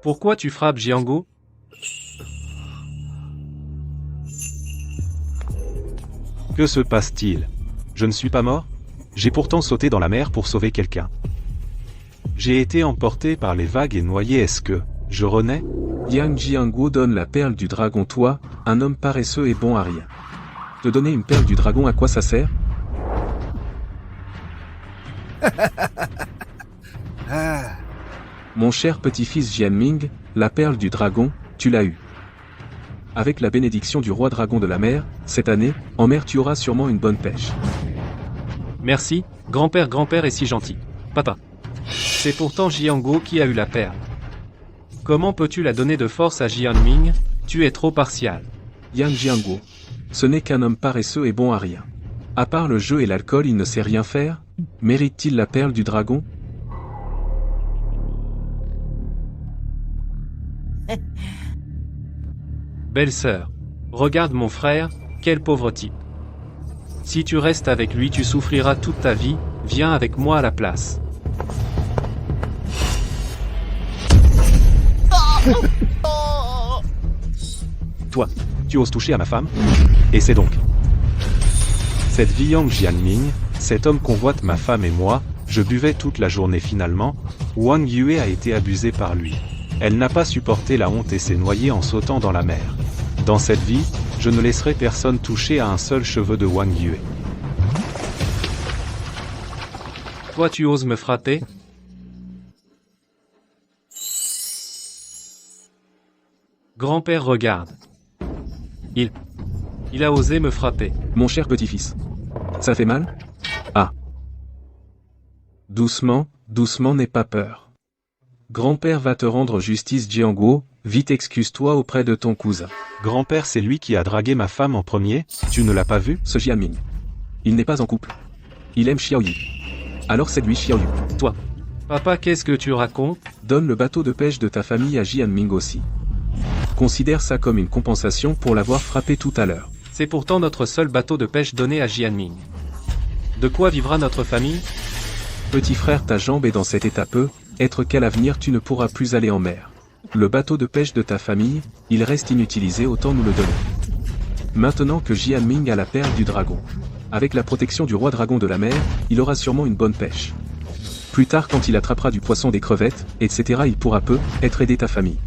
Pourquoi tu frappes Jiango? Que se passe-t-il? Je ne suis pas mort? J'ai pourtant sauté dans la mer pour sauver quelqu'un. J'ai été emporté par les vagues et noyé. Est-ce que je renais? Yang Jianguo donne la perle du dragon. Toi, un homme paresseux et bon à rien. Te donner une perle du dragon, à quoi ça sert? Mon cher petit-fils Jianming, la perle du dragon, tu l'as eue. Avec la bénédiction du roi dragon de la mer, cette année, en mer tu auras sûrement une bonne pêche. Merci, grand-père est si gentil. Papa. C'est pourtant Jiango qui a eu la perle. Comment peux-tu la donner de force à Jianming? Tu es trop partial. Yang Jianguo. Ce n'est qu'un homme paresseux et bon à rien. À part le jeu et l'alcool, il ne sait rien faire. Mérite-t-il la perle du dragon? Belle-sœur. Regarde mon frère, quel pauvre type. Si tu restes avec lui, tu souffriras toute ta vie, viens avec moi à la place. Toi, tu oses toucher à ma femme? Et c'est donc cette vie Yang Jianming, cet homme convoite ma femme et moi, je buvais toute la journée finalement, Wang Yue a été abusée par lui. Elle n'a pas supporté la honte et s'est noyée en sautant dans la mer. Dans cette vie, je ne laisserai personne toucher à un seul cheveu de Wang Yue. Toi tu oses me frapper? Grand-père regarde. Il a osé me frapper. Mon cher petit-fils. Ça fait mal? Ah. Doucement, doucement, n'aie pas peur. Grand-père va te rendre justice Jianguo, vite excuse-toi auprès de ton cousin. Grand-père, c'est lui qui a dragué ma femme en premier, tu ne l'as pas vu? Ce Jianming. Il n'est pas en couple. Il aime Xiaoyu. Alors séduis Xiaoyu. Toi, Papa, qu'est-ce que tu racontes? donne le bateau de pêche de ta famille à Jianming aussi. Considère ça comme une compensation pour l'avoir frappé tout à l'heure. C'est pourtant notre seul bateau de pêche donné à Jianming. De quoi vivra notre famille? Petit frère, ta jambe est dans cet état être qu'à l'avenir tu ne pourras plus aller en mer. Le bateau de pêche de ta famille, il reste inutilisé, autant nous le donner. Maintenant que Jianming a la perle du dragon. Avec la protection du roi dragon de la mer, il aura sûrement une bonne pêche. Plus tard, quand il attrapera du poisson, des crevettes, etc., il pourra être aider ta famille.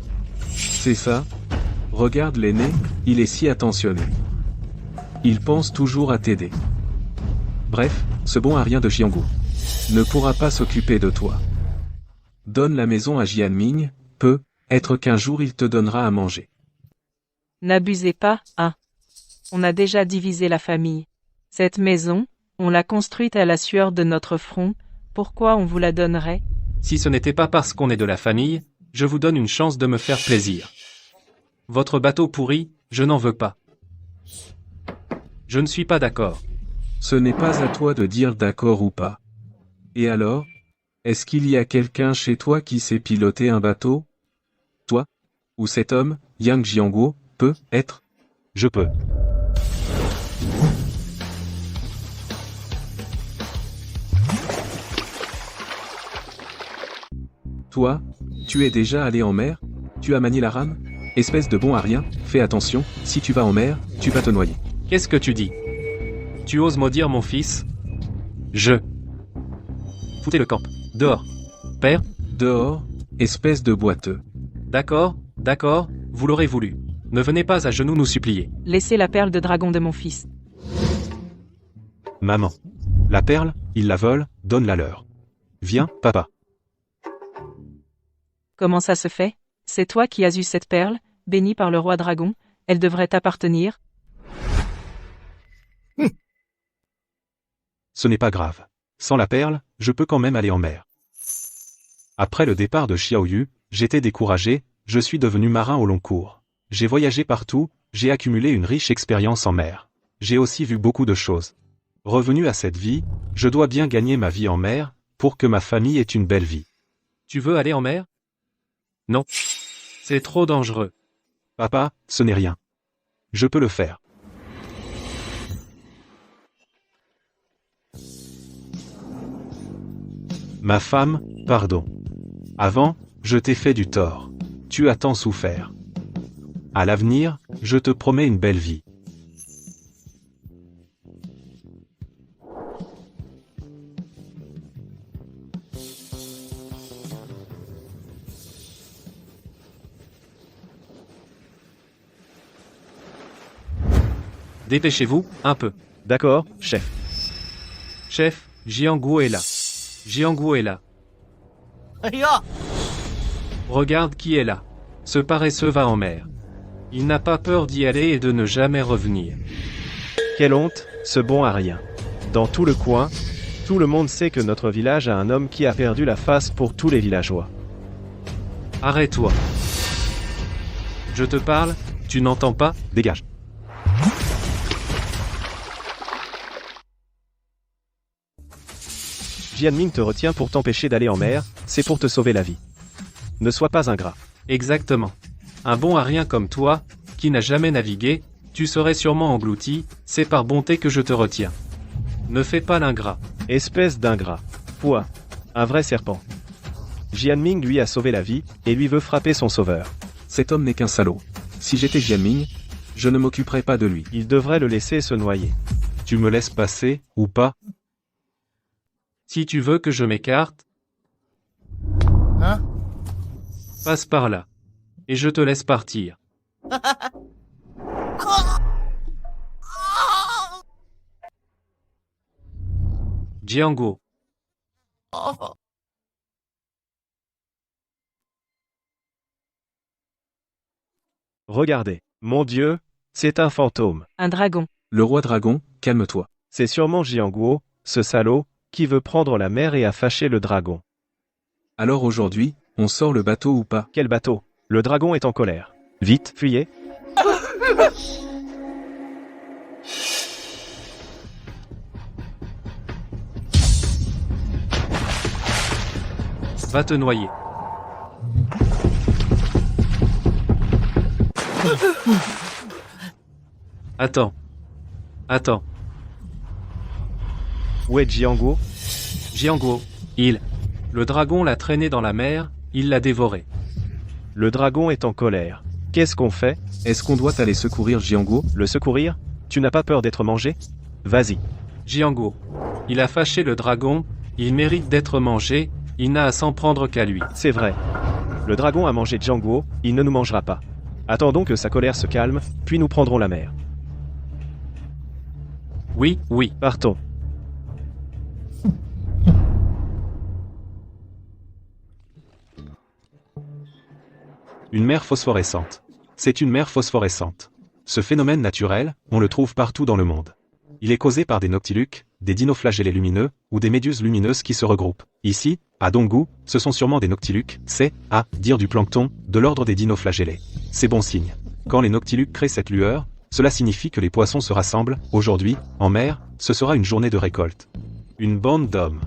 C'est ça? Regarde l'aîné, il est si attentionné. Il pense toujours à t'aider. Bref, ce bon à rien de Jianguo ne pourra pas s'occuper de toi. Donne la maison à Jianming, être qu'un jour il te donnera à manger. N'abusez pas, hein. On a déjà divisé la famille. Cette maison, on l'a construite à la sueur de notre front, pourquoi on vous la donnerait? Si ce n'était pas parce qu'on est de la famille, je vous donne une chance de me faire plaisir. Votre bateau pourri, je n'en veux pas. Je ne suis pas d'accord. Ce n'est pas à toi de dire d'accord ou pas. Et alors? Est-ce qu'il y a quelqu'un chez toi qui sait piloter un bateau? Toi? Ou cet homme, Yang Jianguo, peut être? Je peux. Toi? Tu es déjà allé en mer? Tu as manié la rame? Espèce de bon à rien, fais attention, si tu vas en mer, tu vas te noyer. Qu'est-ce que tu dis? Tu oses maudire mon fils? Foutez le camp. Dehors. Père? Dehors, espèce de boiteux. D'accord, vous l'aurez voulu. Ne venez pas à genoux nous supplier. Laissez la perle de dragon de mon fils. Maman. La perle, il la vole, donne-la leur. Viens, papa. Comment ça se fait? C'est toi qui as eu cette perle, bénie par le roi dragon, elle devrait t'appartenir? Ce n'est pas grave. Sans la perle, je peux quand même aller en mer. Après le départ de Xiaoyu, j'étais découragé, je suis devenu marin au long cours. J'ai voyagé partout, j'ai accumulé une riche expérience en mer. J'ai aussi vu beaucoup de choses. Revenu à cette vie, je dois bien gagner ma vie en mer, pour que ma famille ait une belle vie. Tu veux aller en mer? Non. C'est trop dangereux. Papa, ce n'est rien. Je peux le faire. Ma femme, pardon. Avant, je t'ai fait du tort. tu as tant souffert. À l'avenir, je te promets une belle vie. Dépêchez-vous, un peu. D'accord, chef. Chef, Jiangguo est là. Jiangguo est là. Regarde qui est là. Ce paresseux va en mer. Il n'a pas peur d'y aller et de ne jamais revenir. Quelle honte, ce bon à rien. Dans tout le coin, tout le monde sait que notre village a un homme qui a perdu la face pour tous les villageois. Arrête-toi. Je te parle, tu n'entends pas? Dégage. Jianming te retient pour t'empêcher d'aller en mer, c'est pour te sauver la vie. Ne sois pas ingrat. Exactement. Un bon à rien comme toi, qui n'a jamais navigué, tu serais sûrement englouti, c'est par bonté que je te retiens. Ne fais pas l'ingrat. Espèce d'ingrat. Pouah. Un vrai serpent. Jianming lui a sauvé la vie, et lui veut frapper son sauveur. Cet homme n'est qu'un salaud. Si j'étais Jianming, je ne m'occuperais pas de lui. Il devrait le laisser se noyer. Tu me laisses passer, ou pas? Si tu veux que je m'écarte, passe par là. Et je te laisse partir. Jiangguo. Regardez. Mon Dieu, c'est un fantôme. Un dragon. Le roi dragon, calme-toi. C'est sûrement Jiangguo, ce salaud, qui veut prendre la mer et a fâché le dragon. Alors aujourd'hui, on sort le bateau ou pas? Quel bateau? Le dragon est en colère. Vite, fuyez. Va te noyer. Attends. Attends. Où est Jiangguo? Jiangguo. Le dragon l'a traîné dans la mer, il l'a dévoré. Le dragon est en colère. Qu'est-ce qu'on fait? Est-ce qu'on doit aller secourir Jiangguo? Le secourir? Tu n'as pas peur d'être mangé? Vas-y. Jiangguo. Il a fâché le dragon, il mérite d'être mangé, il n'a à s'en prendre qu'à lui. C'est vrai. Le dragon a mangé Jiangguo, il ne nous mangera pas. Attendons que sa colère se calme, puis nous prendrons la mer. Oui, oui. Partons. Une mer phosphorescente. C'est une mer phosphorescente. Ce phénomène naturel, on le trouve partout dans le monde. Il est causé par des noctiluques, des dinoflagellés lumineux, ou des méduses lumineuses qui se regroupent. Ici, à Donggu, ce sont sûrement des noctiluques, c'est, à dire du plancton, de l'ordre des dinoflagellés. C'est bon signe. Quand les noctiluques créent cette lueur, cela signifie que les poissons se rassemblent. Aujourd'hui, en mer, ce sera une journée de récolte. Une bande d'hommes.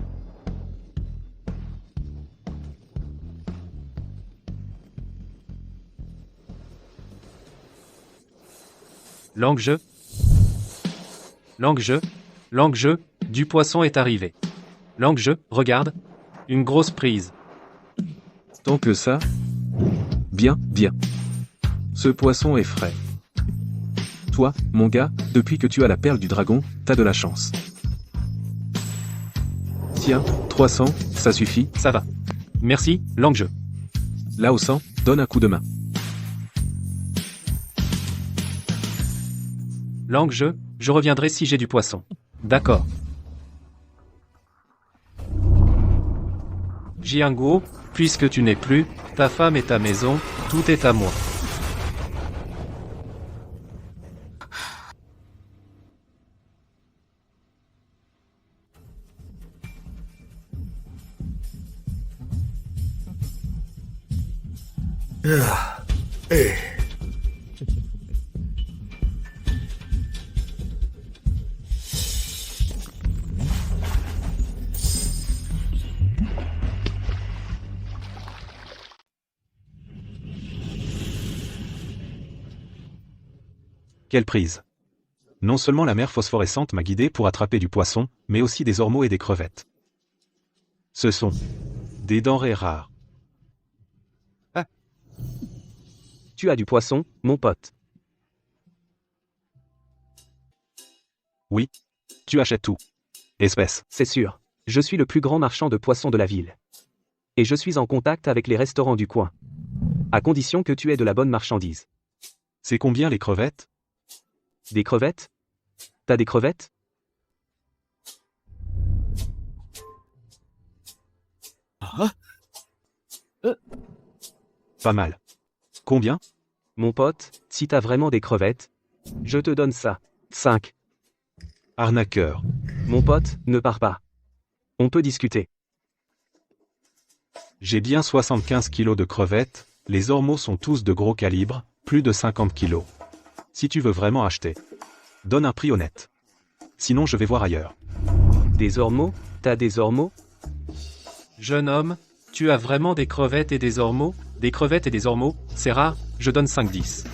Langue-jeu. Langue-jeu. Langue-jeu, du poisson est arrivé. Langue-jeu, regarde. Une grosse prise. Tant que ça? Bien, bien. Ce poisson est frais. Toi, mon gars, depuis que tu as la perle du dragon, t'as de la chance. Tiens, 300, ça suffit. Ça va. Merci, langue-jeu. Là au sang, donne un coup de main. Langue-jeu, je reviendrai si j'ai du poisson. D'accord. Jiangguo, puisque tu n'es plus, ta femme et ta maison, tout est à moi. Quelle prise! Non seulement la mer phosphorescente m'a guidé pour attraper du poisson, mais aussi des ormeaux et des crevettes. Ce sont des denrées rares. Tu as du poisson, mon pote. Oui. Tu achètes tout. Espèce. C'est sûr. Je suis le plus grand marchand de poissons de la ville. Et je suis en contact avec les restaurants du coin. À condition que tu aies de la bonne marchandise. C'est combien les crevettes? Des crevettes? T'as des crevettes? Pas mal. Combien? Mon pote, si t'as vraiment des crevettes, je te donne ça. 5. Arnaqueur. Mon pote, ne pars pas. On peut discuter. J'ai bien 75 kilos de crevettes, les ormeaux sont tous de gros calibre, plus de 50 kilos. Si tu veux vraiment acheter, donne un prix honnête. Sinon je vais voir ailleurs. Des ormeaux? T'as des ormeaux? Jeune homme, tu as vraiment des crevettes et des ormeaux? Des crevettes et des ormeaux, c'est rare, je donne 5,10.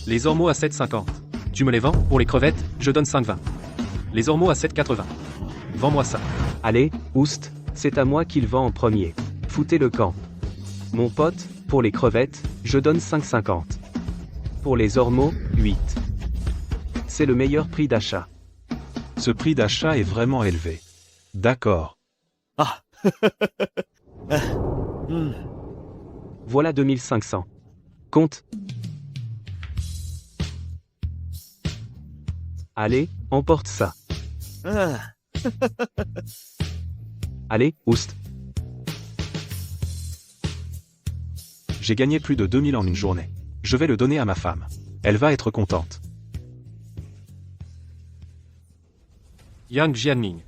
Les ormeaux à 7,50. Tu me les vends? Pour les crevettes, je donne 5,20. Les ormeaux à 7,80. Vends-moi ça. Allez, oust, c'est à moi qu'il vend en premier. Foutez le camp. Mon pote, pour les crevettes, je donne 5,50. Pour les ormeaux, 8. C'est le meilleur prix d'achat. Ce prix d'achat est vraiment élevé. D'accord. Voilà 2500. Compte. Allez, emporte ça. Allez, oust. J'ai gagné plus de 2000 en une journée. Je vais le donner à ma femme. Elle va être contente. Yang Jianming.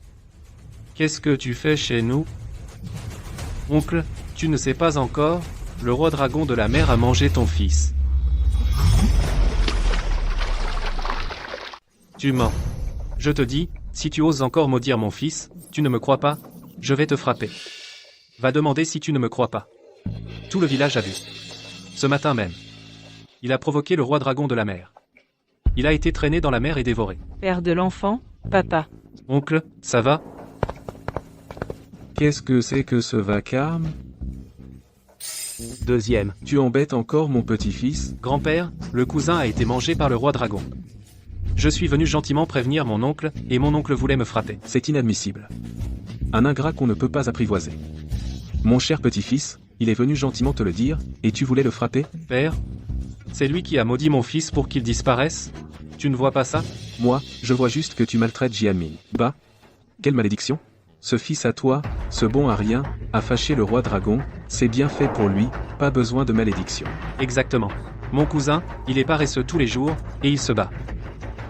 Qu'est-ce que tu fais chez nous? Oncle, tu ne sais pas encore, le roi dragon de la mer a mangé ton fils. Tu mens. Je te dis, si tu oses encore maudire mon fils, tu ne me crois pas, je vais te frapper. Va demander si tu ne me crois pas. Tout le village a vu. Ce matin même. Il a provoqué le roi dragon de la mer. Il a été traîné dans la mer et dévoré. Père de l'enfant, papa. Oncle, ça va? Qu'est-ce que c'est que ce vacarme? Deuxième. Tu embêtes encore mon petit-fils? Grand-père, le cousin a été mangé par le roi dragon. Je suis venu gentiment prévenir mon oncle, et mon oncle voulait me frapper. C'est inadmissible. Un ingrat qu'on ne peut pas apprivoiser. Mon cher petit-fils, il est venu gentiment te le dire, et tu voulais le frapper? Père, c'est lui qui a maudit mon fils pour qu'il disparaisse? Tu ne vois pas ça? Moi, je vois juste que tu maltraites Jianming. Bah? Quelle malédiction? Ce fils à toi, ce bon à rien, a fâché le roi dragon, c'est bien fait pour lui, pas besoin de malédiction. Exactement. Mon cousin, il est paresseux tous les jours, et il se bat.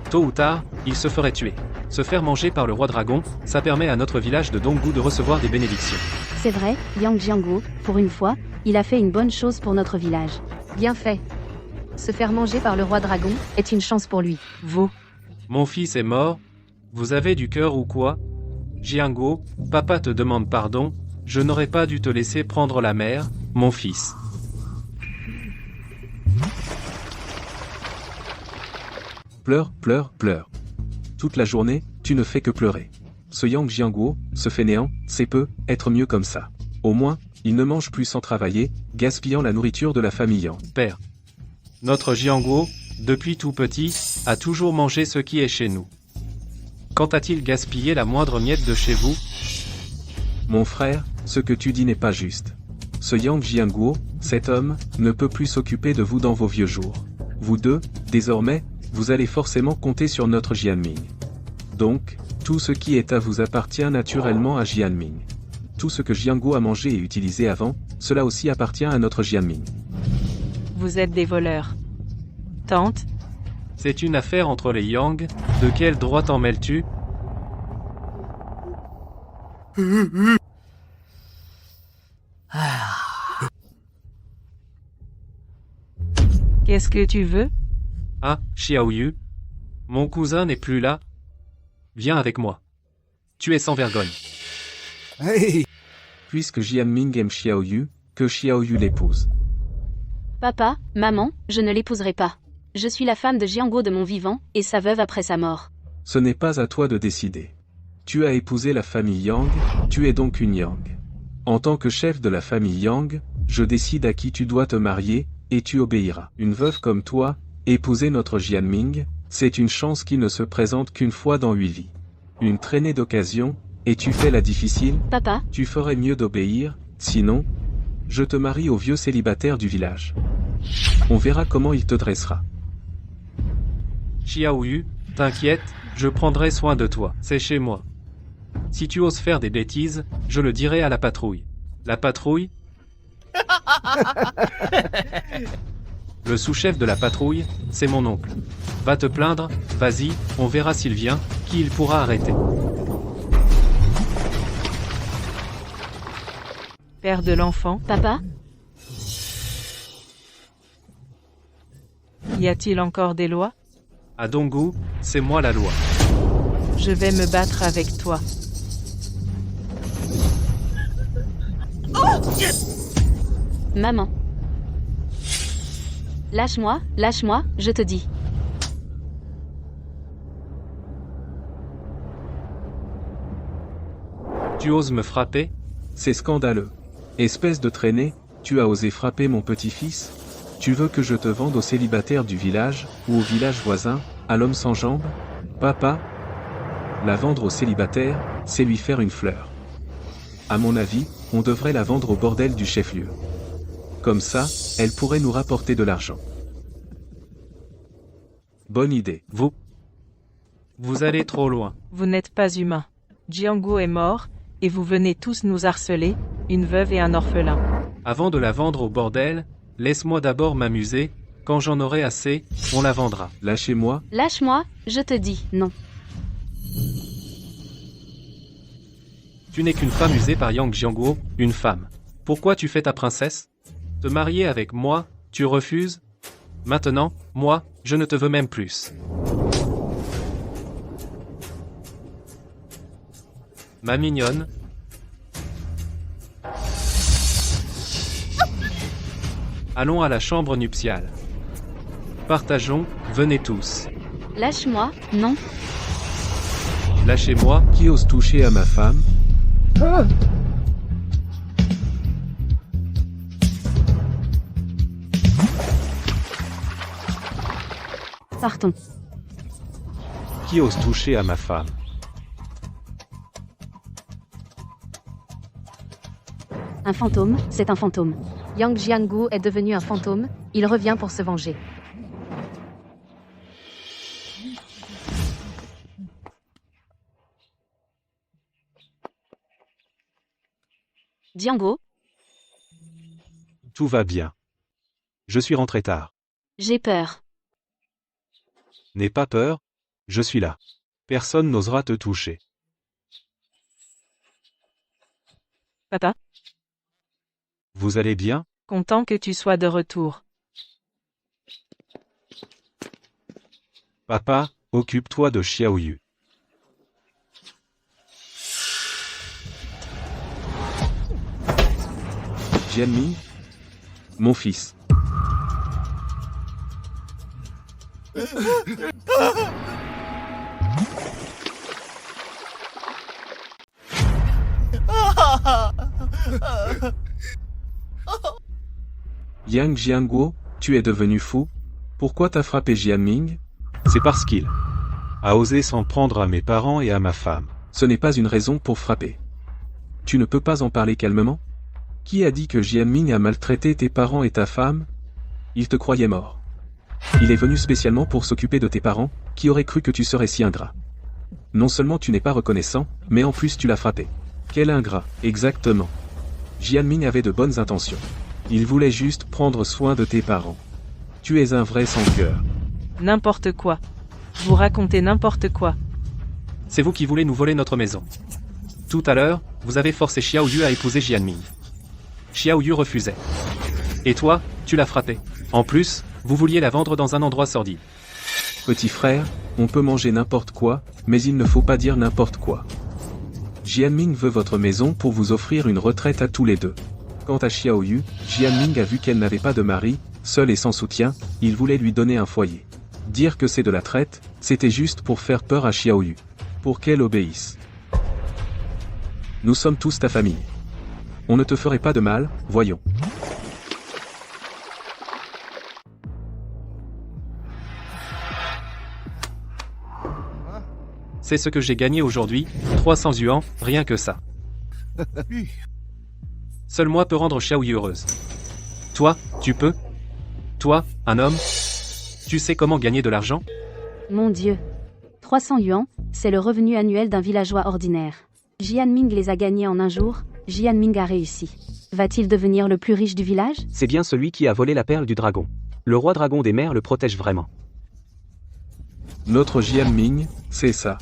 Tôt ou tard, il se ferait tuer. Se faire manger par le roi dragon, ça permet à notre village de Donggu de recevoir des bénédictions. C'est vrai, Yang Jiangguo, pour une fois, il a fait une bonne chose pour notre village. Bien fait. Se faire manger par le roi dragon est une chance pour lui. Vous. Mon fils est mort. Vous avez du cœur ou quoi? Jiangguo, papa te demande pardon, je n'aurais pas dû te laisser prendre la mer, mon fils. Pleure, pleure, pleure. Toute la journée, tu ne fais que pleurer. Ce Yang Jiangguo, ce fainéant, c'est peu, être mieux comme ça. Au moins, il ne mange plus sans travailler, gaspillant la nourriture de la famille Yang. Père. Notre Jiangguo, depuis tout petit, a toujours mangé ce qui est chez nous. Quand a-t-il gaspillé la moindre miette de chez vous? Mon frère, ce que tu dis n'est pas juste. Ce Yang Jiangguo, cet homme, ne peut plus s'occuper de vous dans vos vieux jours. Vous deux, désormais, vous allez forcément compter sur notre Jianming. Donc, tout ce qui est à vous appartient naturellement à Jianming. Tout ce que Jiangguo a mangé et utilisé avant, cela aussi appartient à notre Jianming. Vous êtes des voleurs. Tante, C'est une affaire entre les Yang, de quel droit t'en mêles-tu? qu'est-ce que tu veux? Ah, Xiaoyu. Mon cousin n'est plus là. Viens avec moi. Tu es sans vergogne. Puisque Jianming aime Xiaoyu, que Xiaoyu l'épouse. Papa, maman, je ne l'épouserai pas. Je suis la femme de Jiangguo de mon vivant, et sa veuve après sa mort. Ce n'est pas à toi de décider. Tu as épousé la famille Yang, tu es donc une Yang. En tant que chef de la famille Yang, je décide à qui tu dois te marier, et tu obéiras. Une veuve comme toi, épouser notre Jianming, c'est une chance qui ne se présente qu'une fois dans 8 vies. Une traînée d'occasion, et tu fais la difficile, Papa, tu ferais mieux d'obéir, sinon, je te marie au vieux célibataire du village. On verra comment il te dressera. Xiaoyu, t'inquiète, je prendrai soin de toi, c'est chez moi. Si tu oses faire des bêtises, je le dirai à la patrouille. La patrouille? Le sous-chef de la patrouille, c'est mon oncle. Va te plaindre, vas-y, on verra s'il vient, qui il pourra arrêter. Père de l'enfant, papa, y a-t-il encore des lois? À Dongwu, c'est moi la loi. Je vais me battre avec toi. maman. Lâche-moi, je te dis. Tu oses me frapper? C'est scandaleux. Espèce de traînée, tu as osé frapper mon petit-fils? Tu veux que je te vende au célibataire du village, ou au village voisin, à l'homme sans jambes? Papa? La vendre au célibataire, c'est lui faire une fleur. À mon avis, on devrait la vendre au bordel du chef-lieu. Comme ça, elle pourrait nous rapporter de l'argent. Bonne idée. Vous allez trop loin. Vous n'êtes pas humain. Jianguo est mort, et vous venez tous nous harceler, une veuve et un orphelin. Avant de la vendre au bordel, laisse-moi d'abord m'amuser, quand j'en aurai assez, on la vendra. Lâchez-moi, Lâche-moi, je te dis, non. Tu n'es qu'une femme usée par Yang Jianguo, une femme. Pourquoi tu fais ta princesse? Te marier avec moi, tu refuses? Maintenant, moi, je ne te veux même plus. Ma mignonne. Allons à la chambre nuptiale. Partageons, venez tous. Lâche-moi, non. Lâchez-moi, qui ose toucher à ma femme? Partons. Qui ose toucher à ma femme? Un fantôme, c'est un fantôme. Yang Jianguo est devenu un fantôme, il revient pour se venger. Jianguo, Tout va bien. Je suis rentré tard. j'ai peur. N'aie pas peur, je suis là. Personne n'osera te toucher. Papa, Vous allez bien? content que tu sois de retour. Papa, occupe-toi de Xiaoyu. Jianming? Mon fils. Yang Jianguo, tu es devenu fou? Pourquoi t'as frappé Jianming? C'est parce qu'il a osé s'en prendre à mes parents et à ma femme. Ce n'est pas une raison pour frapper. Tu ne peux pas en parler calmement? Qui a dit que Jianming a maltraité tes parents et ta femme? Il te croyait mort. Il est venu spécialement pour s'occuper de tes parents, qui auraient cru que tu serais si ingrat. Non seulement tu n'es pas reconnaissant, mais en plus tu l'as frappé. Quel ingrat, exactement. Jianming avait de bonnes intentions. Il voulait juste prendre soin de tes parents. Tu es un vrai sans cœur. N'importe quoi. Vous racontez n'importe quoi. C'est vous qui voulez nous voler notre maison. Tout à l'heure, vous avez forcé Xiaoyu à épouser Jianming. Xiaoyu refusait. Et toi, tu l'as frappé. En plus, vous vouliez la vendre dans un endroit sordide. Petit frère, on peut manger n'importe quoi, mais il ne faut pas dire n'importe quoi. Jianming veut votre maison pour vous offrir une retraite à tous les deux. Quant à Xiaoyu, Jianming a vu qu'elle n'avait pas de mari, seule et sans soutien, il voulait lui donner un foyer. Dire que c'est de la traite, c'était juste pour faire peur à Xiaoyu. Pour qu'elle obéisse. Nous sommes tous ta famille. On ne te ferait pas de mal, voyons. C'est ce que j'ai gagné aujourd'hui, 300 yuan, rien que ça. Seul moi peux rendre Xiaoyu heureuse. Toi, tu peux? Toi, un homme? Tu sais comment gagner de l'argent? Mon Dieu. 300 yuan, c'est le revenu annuel d'un villageois ordinaire. Jianming les a gagnés en un jour, Jianming a réussi. Va-t-il devenir le plus riche du village? C'est bien celui qui a volé la perle du dragon. Le roi dragon des mers le protège vraiment. Notre Jianming, c'est ça.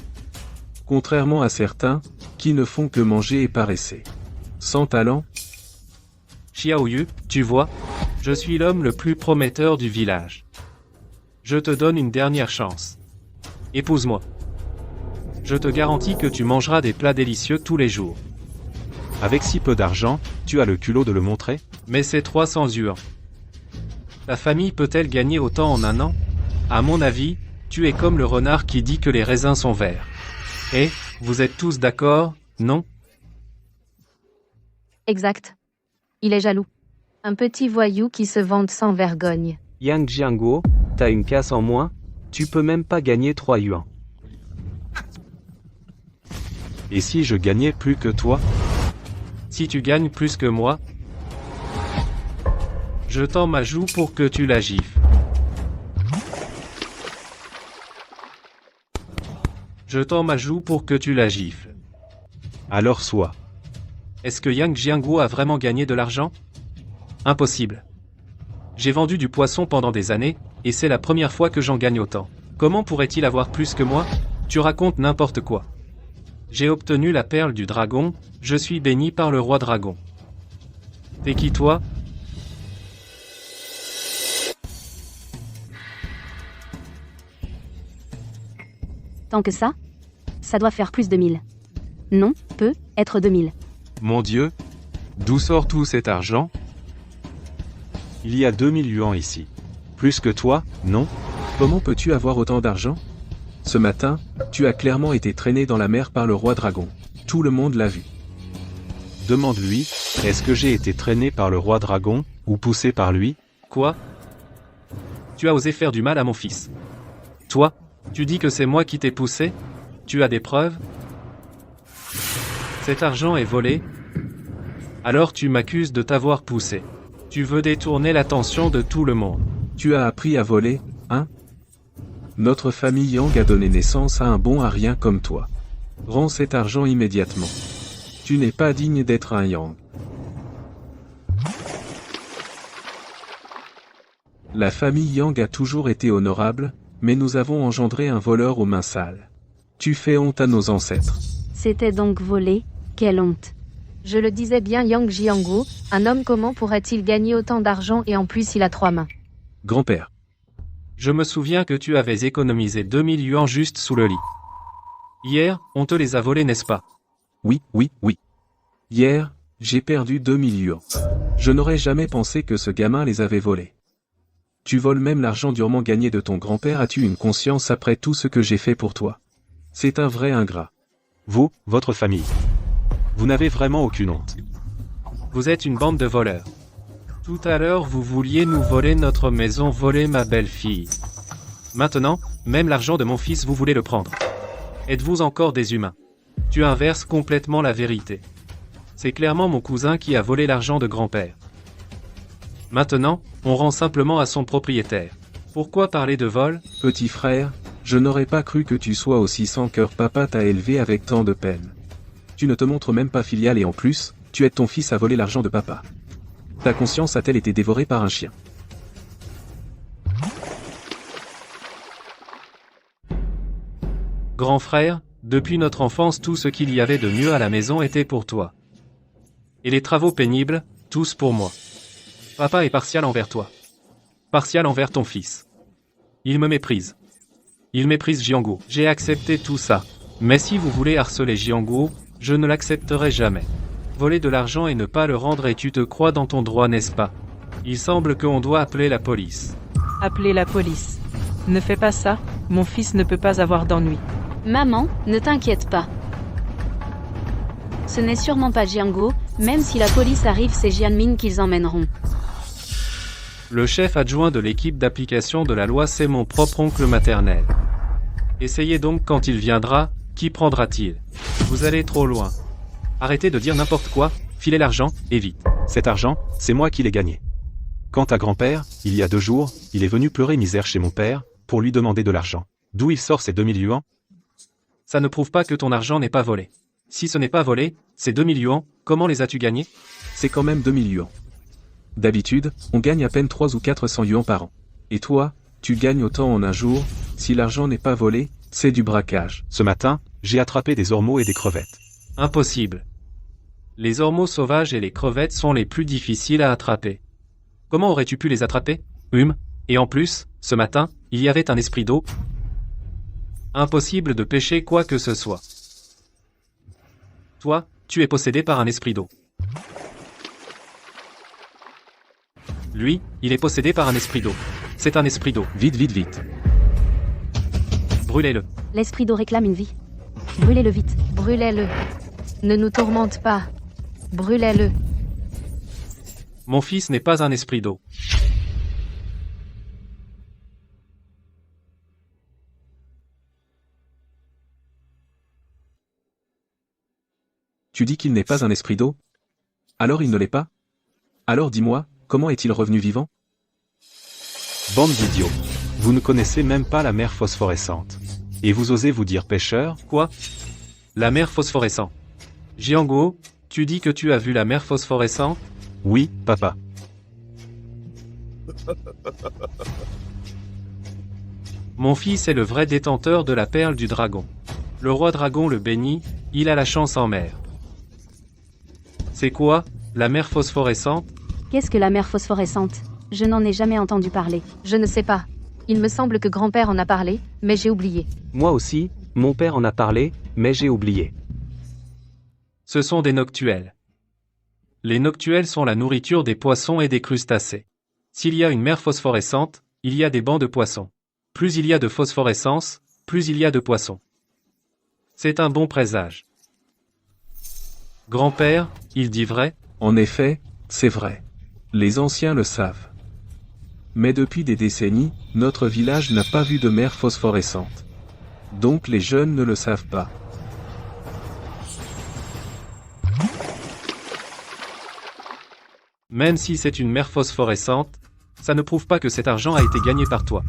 Contrairement à certains, qui ne font que manger et paresser. Sans talent, Xiaoyu, tu vois, je suis l'homme le plus prometteur du village. Je te donne une dernière chance. Épouse-moi. Je te garantis que tu mangeras des plats délicieux tous les jours. Avec si peu d'argent, tu as le culot de le montrer? Mais c'est 300 yuan. Ta famille peut-elle gagner autant en un an? À mon avis, tu es comme le renard qui dit que les raisins sont verts. Et, vous êtes tous d'accord, non? Exact. Il est jaloux. Un petit voyou qui se vante sans vergogne. Yang Jianguo, t'as une casse en moins? Tu peux même pas gagner 3 yuan. Et si je gagnais plus que toi? Si tu gagnes plus que moi, je tends ma joue pour que tu la gifles. Je tends ma joue pour que tu la gifles. Alors sois. Est-ce que Yang Jianguo a vraiment gagné de l'argent? Impossible. J'ai vendu du poisson pendant des années, et c'est la première fois que j'en gagne autant. Comment pourrait-il avoir plus que moi? Tu racontes n'importe quoi. J'ai obtenu la perle du dragon, je suis béni par le roi dragon. T'es qui toi? Tant que ça? Ça doit faire plus de 1000. Non, peut être 2000. Mon Dieu, d'où sort tout cet argent? Il y a 2000 yuan ici. Plus que toi, non? comment peux-tu avoir autant d'argent? Ce matin, tu as clairement été traîné dans la mer par le roi dragon. Tout le monde l'a vu. Demande-lui, est-ce que j'ai été traîné par le roi dragon, ou poussé par lui? Quoi? Tu as osé faire du mal à mon fils. Toi, tu dis que c'est moi qui t'ai poussé? Tu as des preuves? Cet argent est volé? Alors tu m'accuses de t'avoir poussé. Tu veux détourner l'attention de tout le monde. Tu as appris à voler, hein? Notre famille Yang a donné naissance à un bon à rien comme toi. Rends cet argent immédiatement. Tu n'es pas digne d'être un Yang. La famille Yang a toujours été honorable, mais nous avons engendré un voleur aux mains sales. Tu fais honte à nos ancêtres. C'était donc volé, quelle honte. Je le disais bien, Yang Jianguo, un homme comment pourrait-il gagner autant d'argent et en plus il a 3 mains. Grand-père. Je me souviens que tu avais économisé 2000 yuan juste sous le lit. Hier, on te les a volés, n'est-ce pas? Oui. Hier, j'ai perdu 2000 yuan. Je n'aurais jamais pensé que ce gamin les avait volés. Tu voles même l'argent durement gagné de ton grand-père. As-tu une conscience après tout ce que j'ai fait pour toi? C'est un vrai ingrat. Vous, votre famille. Vous n'avez vraiment aucune honte. Vous êtes une bande de voleurs. Tout à l'heure, vous vouliez nous voler notre maison, voler ma belle-fille. Maintenant, même l'argent de mon fils, vous voulez le prendre. Êtes-vous encore des humains? Tu inverses complètement la vérité. C'est clairement mon cousin qui a volé l'argent de grand-père. Maintenant, on rend simplement à son propriétaire. Pourquoi parler de vol? Petit frère, je n'aurais pas cru que tu sois aussi sans cœur. Papa t'a élevé avec tant de peine. Tu ne te montres même pas filial et en plus, tu aides ton fils à voler l'argent de papa. Ta conscience a-t-elle été dévorée par un chien? Grand frère, depuis notre enfance, tout ce qu'il y avait de mieux à la maison était pour toi. Et les travaux pénibles, tous pour moi. Papa est partial envers toi. Partial envers ton fils. Il me méprise. Il méprise Jianguo. J'ai accepté tout ça. Mais si vous voulez harceler Jianguo, je ne l'accepterai jamais. Voler de l'argent et ne pas le rendre, et tu te crois dans ton droit, n'est-ce pas? Il semble qu'on doit appeler la police. Appelez la police. Ne fais pas ça, mon fils ne peut pas avoir d'ennui. Maman, ne t'inquiète pas. Ce n'est sûrement pas Jianguo, même si la police arrive, c'est Jianming qu'ils emmèneront. Le chef adjoint de l'équipe d'application de la loi, c'est mon propre oncle maternel. Essayez donc quand il viendra, Qui prendra-t-il? Vous allez trop loin. Arrêtez de dire n'importe quoi, filez l'argent, et vite. Cet argent, c'est moi qui l'ai gagné. Quant à grand-père, il y a 2 jours, il est venu pleurer misère chez mon père, pour lui demander de l'argent. D'où il sort ces 2000 yuans? Ça ne prouve pas que ton argent n'est pas volé. Si ce n'est pas volé, ces 2000 yuans, comment les as-tu gagnés? C'est quand même 2000 yuans. D'habitude, on gagne à peine 3 ou 400 yuans par an. Et toi, tu gagnes autant en un jour, si l'argent n'est pas volé, c'est du braquage. Ce matin, j'ai attrapé des ormeaux et des crevettes. Impossible. Les ormeaux sauvages et les crevettes sont les plus difficiles à attraper. Comment aurais-tu pu les attraper? Et en plus, ce matin, il y avait un esprit d'eau. Impossible de pêcher quoi que ce soit. Toi, tu es possédé par un esprit d'eau. Lui, il est possédé par un esprit d'eau. C'est un esprit d'eau. Vite, vite, vite. Brûlez-le. L'esprit d'eau réclame une vie. Brûlez-le vite. Brûlez-le. Ne nous tourmente pas. Brûlez-le. Mon fils n'est pas un esprit d'eau. Tu dis qu'il n'est pas un esprit d'eau? Alors il ne l'est pas? Alors dis-moi, comment est-il revenu vivant? Bande d'idiots. Vous ne connaissez même pas la mer phosphorescente. Et vous osez vous dire pêcheur? Quoi? La mer phosphorescente. Jianguo, tu dis que tu as vu la mer phosphorescente? Oui, papa. Mon fils est le vrai détenteur de la perle du dragon. Le roi dragon le bénit, il a la chance en mer. C'est quoi, la mer phosphorescente? Qu'est-ce que la mer phosphorescente? Je n'en ai jamais entendu parler. Je ne sais pas. Il me semble que grand-père en a parlé, mais j'ai oublié. Moi aussi, mon père en a parlé, mais j'ai oublié. Ce sont des noctuels. Les noctuels sont la nourriture des poissons et des crustacés. S'il y a une mer phosphorescente, il y a des bancs de poissons. Plus il y a de phosphorescence, plus il y a de poissons. C'est un bon présage. Grand-père, il dit vrai? En effet, c'est vrai. Les anciens le savent. Mais depuis des décennies, notre village n'a pas vu de mer phosphorescente. Donc les jeunes ne le savent pas. Même si c'est une mer phosphorescente, ça ne prouve pas que cet argent a été gagné par toi.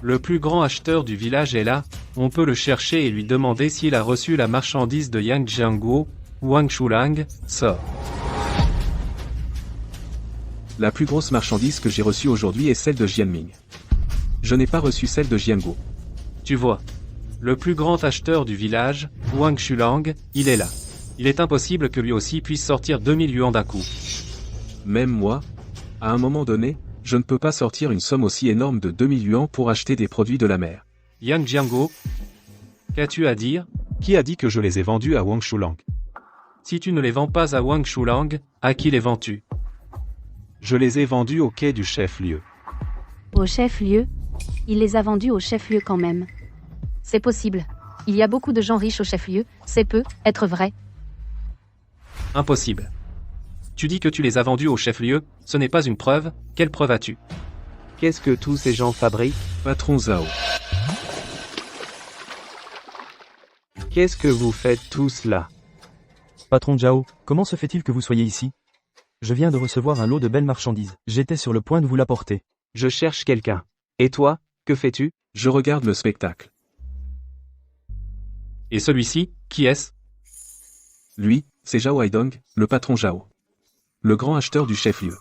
Le plus grand acheteur du village est là, on peut le chercher et lui demander s'il a reçu la marchandise de Yang Jianguo, Wang Shulang, sort. La plus grosse marchandise que j'ai reçue aujourd'hui est celle de Jianming. Je n'ai pas reçu celle de Jianguo. Tu vois. Le plus grand acheteur du village, Wang Shulang, il est là. Il est impossible que lui aussi puisse sortir 2000 yuans d'un coup. Même moi, à un moment donné, je ne peux pas sortir une somme aussi énorme de 2000 yuans pour acheter des produits de la mer. Yang Jianguo, qu'as-tu à dire? Qui a dit que je les ai vendus à Wang Shulang? Si tu ne les vends pas à Wang Shulang, à qui les vends-tu? Je les ai vendus au quai du chef-lieu. Au chef-lieu? Il les a vendus au chef-lieu quand même. C'est possible. Il y a beaucoup de gens riches au chef-lieu, c'est peu, être vrai. Impossible. Tu dis que tu les as vendus au chef-lieu, ce n'est pas une preuve, quelle preuve as-tu? Qu'est-ce que tous ces gens fabriquent? Patron Zhao. Qu'est-ce que vous faites tous là? Patron Zhao, comment se fait-il que vous soyez ici? Je viens de recevoir un lot de belles marchandises. J'étais sur le point de vous l'apporter. Je cherche quelqu'un. Et toi, que fais-tu? Je regarde le spectacle. Et celui-ci, qui est-ce? Lui, c'est Zhao Haidong, le patron Zhao. Le grand acheteur du chef-lieu.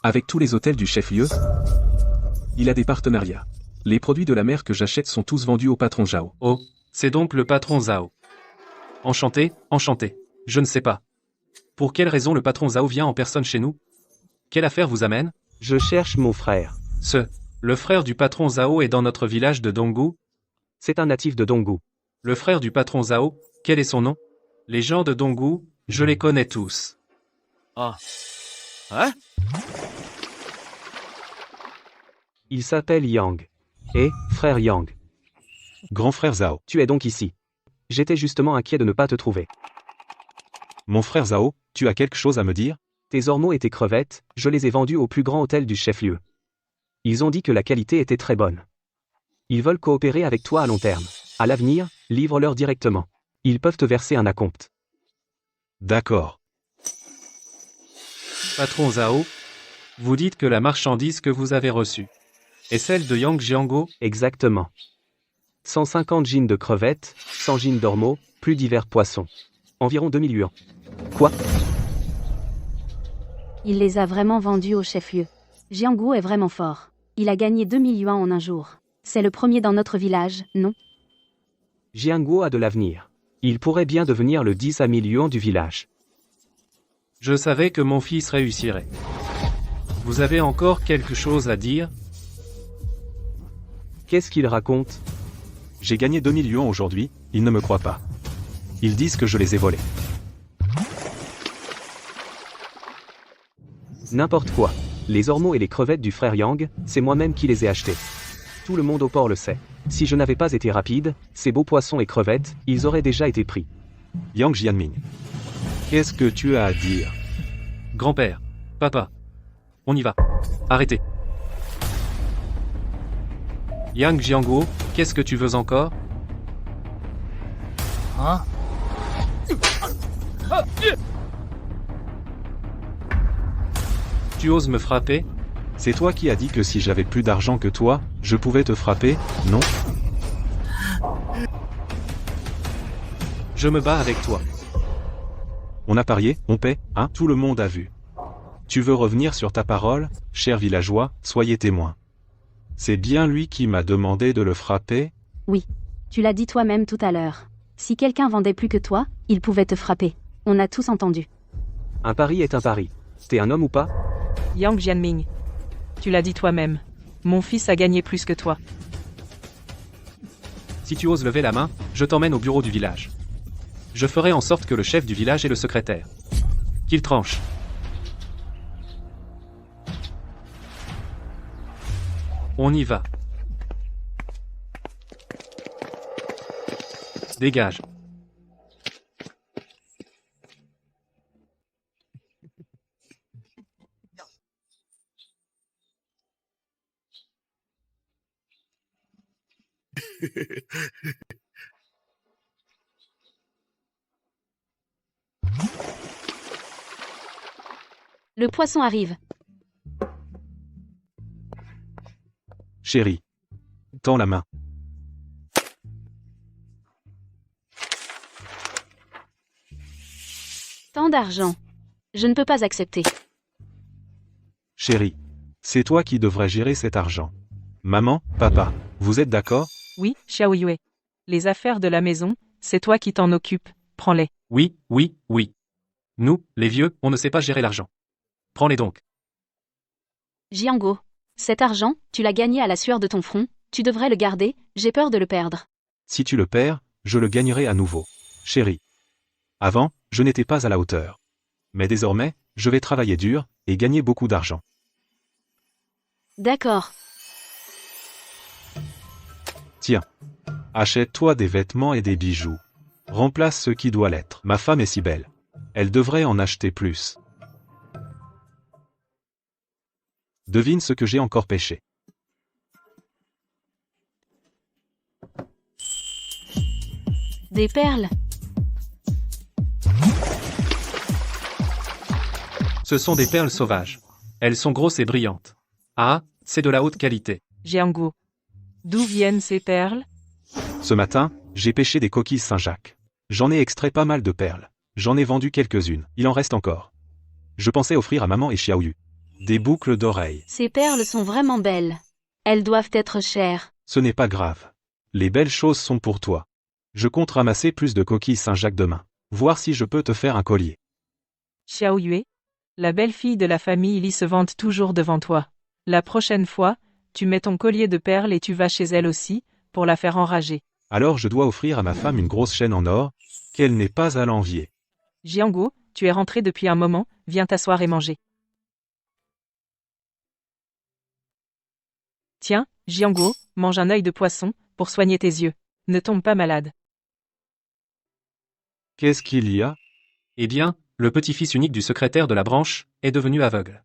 Avec tous les hôtels du chef-lieu, il a des partenariats. Les produits de la mer que j'achète sont tous vendus au patron Zhao. Oh, c'est donc le patron Zhao. Enchanté, enchanté. Je ne sais pas. Pour quelle raison le patron Zhao vient en personne chez nous? Quelle affaire vous amène? Je cherche mon frère. Le frère du patron Zhao est dans notre village de Donggu? C'est un natif de Donggu. Le frère du patron Zhao, quel est son nom? Les gens de Donggu, je les connais tous. Ah. Hein? Il s'appelle Yang. Et, frère Yang. Grand frère Zhao. Tu es donc ici. J'étais justement inquiet de ne pas te trouver. Mon frère Zhao, tu as quelque chose à me dire? Tes ormeaux et tes crevettes, je les ai vendus au plus grand hôtel du chef-lieu. Ils ont dit que la qualité était très bonne. Ils veulent coopérer avec toi à long terme. À l'avenir, livre-leur directement. Ils peuvent te verser un acompte. D'accord. Patron Zhao, vous dites que la marchandise que vous avez reçue est celle de Yang Jiango? Exactement. 150 gines de crevettes, 100 gines d'ormeaux, plus divers poissons. Environ 2000 yuans. Quoi? Il les a vraiment vendus au chef-lieu. Jianggu est vraiment fort. Il a gagné 2000 yuans en un jour. C'est le premier dans notre village, non? Jianguo a de l'avenir. Il pourrait bien devenir le 10 à 1000 yuans du village. Je savais que mon fils réussirait. Vous avez encore quelque chose à dire? Qu'est-ce qu'il raconte? J'ai gagné 2000 yuans aujourd'hui, ils ne me croient pas. Ils disent que je les ai volés. N'importe quoi. Les ormeaux et les crevettes du frère Yang, c'est moi-même qui les ai achetés. Tout le monde au port le sait. Si je n'avais pas été rapide, ces beaux poissons et crevettes, ils auraient déjà été pris. Yang Jianming. Qu'est-ce que tu as à dire? Grand-père, papa, on y va. Arrêtez. Yang Jianguo, qu'est-ce que tu veux encore? Hein? Tu oses me frapper? C'est toi qui as dit que si j'avais plus d'argent que toi, je pouvais te frapper, non? Je me bats avec toi. On a parié, on paie, hein? Tout le monde a vu. Tu veux revenir sur ta parole, cher villageois, soyez témoins. C'est bien lui qui m'a demandé de le frapper? Oui. Tu l'as dit toi-même tout à l'heure. Si quelqu'un vendait plus que toi, il pouvait te frapper. On a tous entendu. Un pari est un pari. T'es un homme ou pas? Yang Jianming. Tu l'as dit toi-même. Mon fils a gagné plus que toi. Si tu oses lever la main, je t'emmène au bureau du village. Je ferai en sorte que le chef du village et le secrétaire. Qu'il tranche. On y va. Dégage. Le poisson arrive. Chérie. Tends la main. Tant d'argent. Je ne peux pas accepter. Chérie. C'est toi qui devrais gérer cet argent. Maman, papa, vous êtes d'accord? Oui, Xiao Yue. Les affaires de la maison, c'est toi qui t'en occupes. Prends-les. Oui, oui, oui. Nous, les vieux, on ne sait pas gérer l'argent. Prends-les donc. Jiango. Cet argent, tu l'as gagné à la sueur de ton front, tu devrais le garder, j'ai peur de le perdre. Si tu le perds, je le gagnerai à nouveau. Chérie. Avant, je n'étais pas à la hauteur. Mais désormais, je vais travailler dur, et gagner beaucoup d'argent. D'accord. Tiens. Achète-toi des vêtements et des bijoux. Remplace ce qui doit l'être. Ma femme est si belle. Elle devrait en acheter plus. Devine ce que j'ai encore pêché. Des perles. Ce sont des perles sauvages. Elles sont grosses et brillantes. Ah, c'est de la haute qualité. Jiangu. D'où viennent ces perles? Ce matin, j'ai pêché des coquilles Saint-Jacques. J'en ai extrait pas mal de perles. J'en ai vendu quelques-unes. Il en reste encore. Je pensais offrir à maman et Xiaoyu des boucles d'oreilles. Ces perles sont vraiment belles. Elles doivent être chères. Ce n'est pas grave. Les belles choses sont pour toi. Je compte ramasser plus de coquilles Saint-Jacques demain. Voir si je peux te faire un collier. Xiao Yue. La belle-fille de la famille Li se vante toujours devant toi. La prochaine fois, tu mets ton collier de perles et tu vas chez elle aussi, pour la faire enrager. Alors je dois offrir à ma femme une grosse chaîne en or, qu'elle n'est pas à l'envier. Jiangu, tu es rentré depuis un moment, viens t'asseoir et manger. Tiens, Jiangu, mange un œil de poisson, pour soigner tes yeux. Ne tombe pas malade. Qu'est-ce qu'il y a? Eh bien, le petit-fils unique du secrétaire de la branche est devenu aveugle.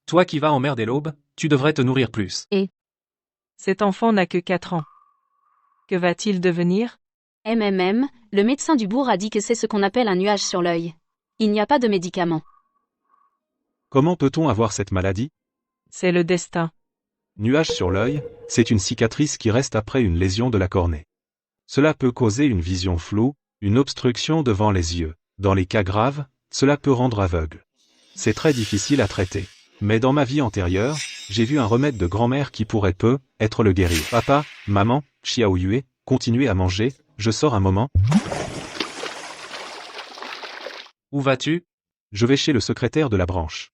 Toi qui vas en mer dès l'aube, tu devrais te nourrir plus. Cet enfant n'a que 4 ans. Que va-t-il devenir? Le médecin du bourg a dit que c'est ce qu'on appelle un nuage sur l'œil. Il n'y a pas de médicament. Comment peut-on avoir cette maladie? C'est le destin. Nuage sur l'œil, c'est une cicatrice qui reste après une lésion de la cornée. Cela peut causer une vision floue, une obstruction devant les yeux. Dans les cas graves, cela peut rendre aveugle. C'est très difficile à traiter. Mais dans ma vie antérieure, j'ai vu un remède de grand-mère qui pourrait être le guérir. Papa, maman, Xiao Yue, continuez à manger, je sors un moment. Où vas-tu? Je vais chez le secrétaire de la branche.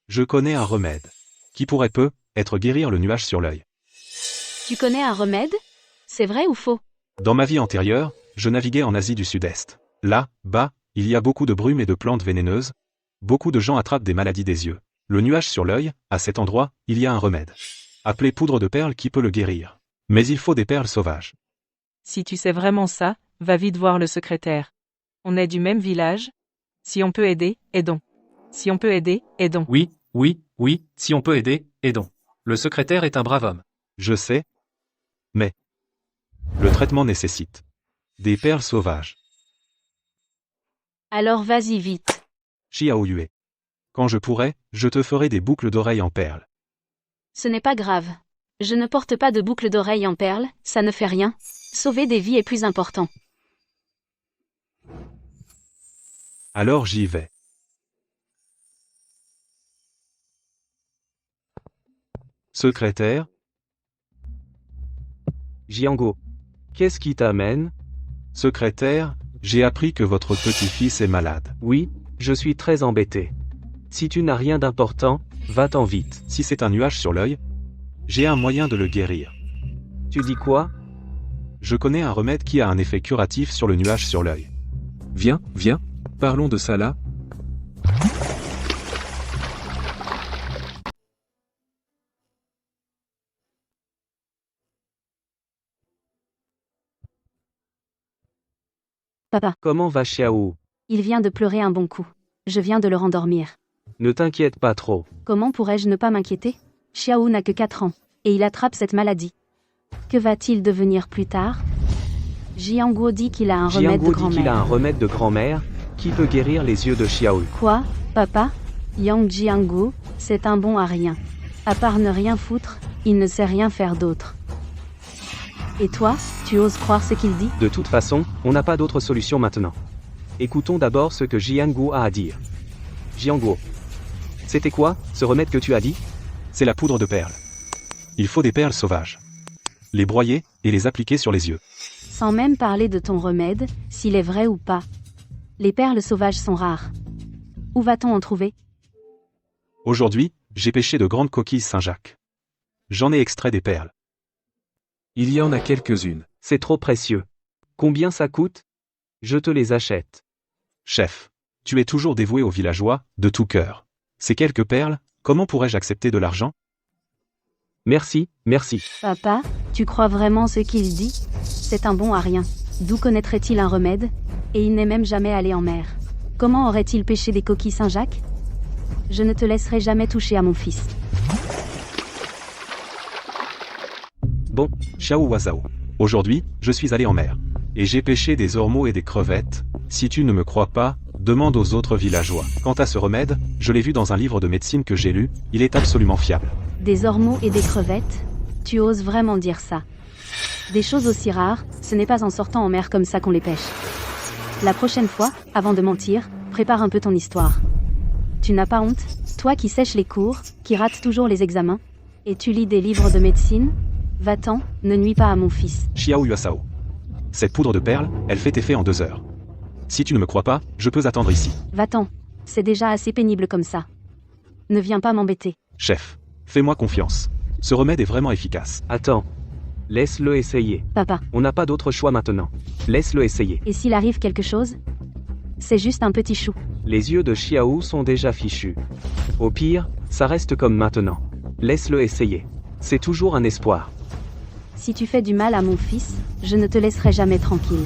Je connais un remède qui pourrait être guérir le nuage sur l'œil. Tu connais un remède? C'est vrai ou faux? Dans ma vie antérieure, je naviguais en Asie du Sud-Est. Là, bas, il y a beaucoup de brumes et de plantes vénéneuses. Beaucoup de gens attrapent des maladies des yeux. Le nuage sur l'œil, à cet endroit, il y a un remède. Appelé poudre de perles qui peut le guérir. Mais il faut des perles sauvages. Si tu sais vraiment ça, va vite voir le secrétaire. On est du même village. Si on peut aider, aidons. Si on peut aider, aidons. Oui, si on peut aider, aidons. Le secrétaire est un brave homme. Je sais. Mais le traitement nécessite des perles sauvages. Alors vas-y vite. Xiao Yue. Quand je pourrai, je te ferai des boucles d'oreilles en perles. Ce n'est pas grave. Je ne porte pas de boucle d'oreille en perles, ça ne fait rien. Sauver des vies est plus important. Alors j'y vais. Secrétaire, Jiango. Qu'est-ce qui t'amène? secrétaire, j'ai appris que votre petit-fils est malade. Oui, je suis très embêté. Si tu n'as rien d'important, va-t'en vite. Si c'est un nuage sur l'œil, j'ai un moyen de le guérir. Tu dis quoi? Je connais un remède qui a un effet curatif sur le nuage sur l'œil. Viens, parlons de ça là. Papa, Comment va Xiao? il vient de pleurer un bon coup. Je viens de le rendormir. Ne t'inquiète pas trop. Comment pourrais-je ne pas m'inquiéter? Xiao n'a que 4 ans, et il attrape cette maladie. Que va-t-il devenir plus tard? Jianguo dit qu'il a un remède de Jiango dit qu'il a un grand-mère. remède de grand-mère qui peut guérir les yeux de Xiao. Quoi, papa? Yang Jianguo, c'est un bon à rien. À part ne rien foutre, il ne sait rien faire d'autre. Et toi, tu oses croire ce qu'il dit? De toute façon, on n'a pas d'autre solution maintenant. Écoutons d'abord ce que Jianguo a à dire. Jianguo. C'était quoi, ce remède que tu as dit? C'est la poudre de perles. Il faut des perles sauvages. Les broyer et les appliquer sur les yeux. Sans même parler de ton remède, s'il est vrai ou pas. Les perles sauvages sont rares. Où va-t-on en trouver? Aujourd'hui, j'ai pêché de grandes coquilles Saint-Jacques. J'en ai extrait des perles. Il y en a quelques-unes. C'est trop précieux. Combien ça coûte? Je te les achète. Chef, tu es toujours dévoué aux villageois, de tout cœur. Ces quelques perles, comment pourrais-je accepter de l'argent? Merci. Papa, tu crois vraiment ce qu'il dit? C'est un bon à rien. D'où connaîtrait-il un remède? Et il n'est même jamais allé en mer. Comment aurait-il pêché des coquilles Saint-Jacques? Je ne te laisserai jamais toucher à mon fils. Bon, Xiao Wazao. Aujourd'hui, je suis allé en mer. Et j'ai pêché des ormeaux et des crevettes. Si tu ne me crois pas, demande aux autres villageois. Quant à ce remède, je l'ai vu dans un livre de médecine que j'ai lu, il est absolument fiable. Des ormeaux et des crevettes? Tu oses vraiment dire ça? Des choses aussi rares, ce n'est pas en sortant en mer comme ça qu'on les pêche. La prochaine fois, avant de mentir, prépare un peu ton histoire. Tu n'as pas honte? Toi qui sèches les cours, qui rates toujours les examens, et tu lis des livres de médecine? Va-t'en, ne nuis pas à mon fils. Xiao Yuasao. Cette poudre de perles, elle fait effet en 2 heures. Si tu ne me crois pas, je peux attendre ici. Va-t'en. C'est déjà assez pénible comme ça. Ne viens pas m'embêter. Chef, fais-moi confiance. Ce remède est vraiment efficace. Attends. Laisse-le essayer. Papa, On n'a pas d'autre choix maintenant. Laisse-le essayer. et s'il arrive quelque chose? C'est juste un petit chou. Les yeux de Xiao sont déjà fichus. Au pire, ça reste comme maintenant. Laisse-le essayer. C'est toujours un espoir. Si tu fais du mal à mon fils, je ne te laisserai jamais tranquille.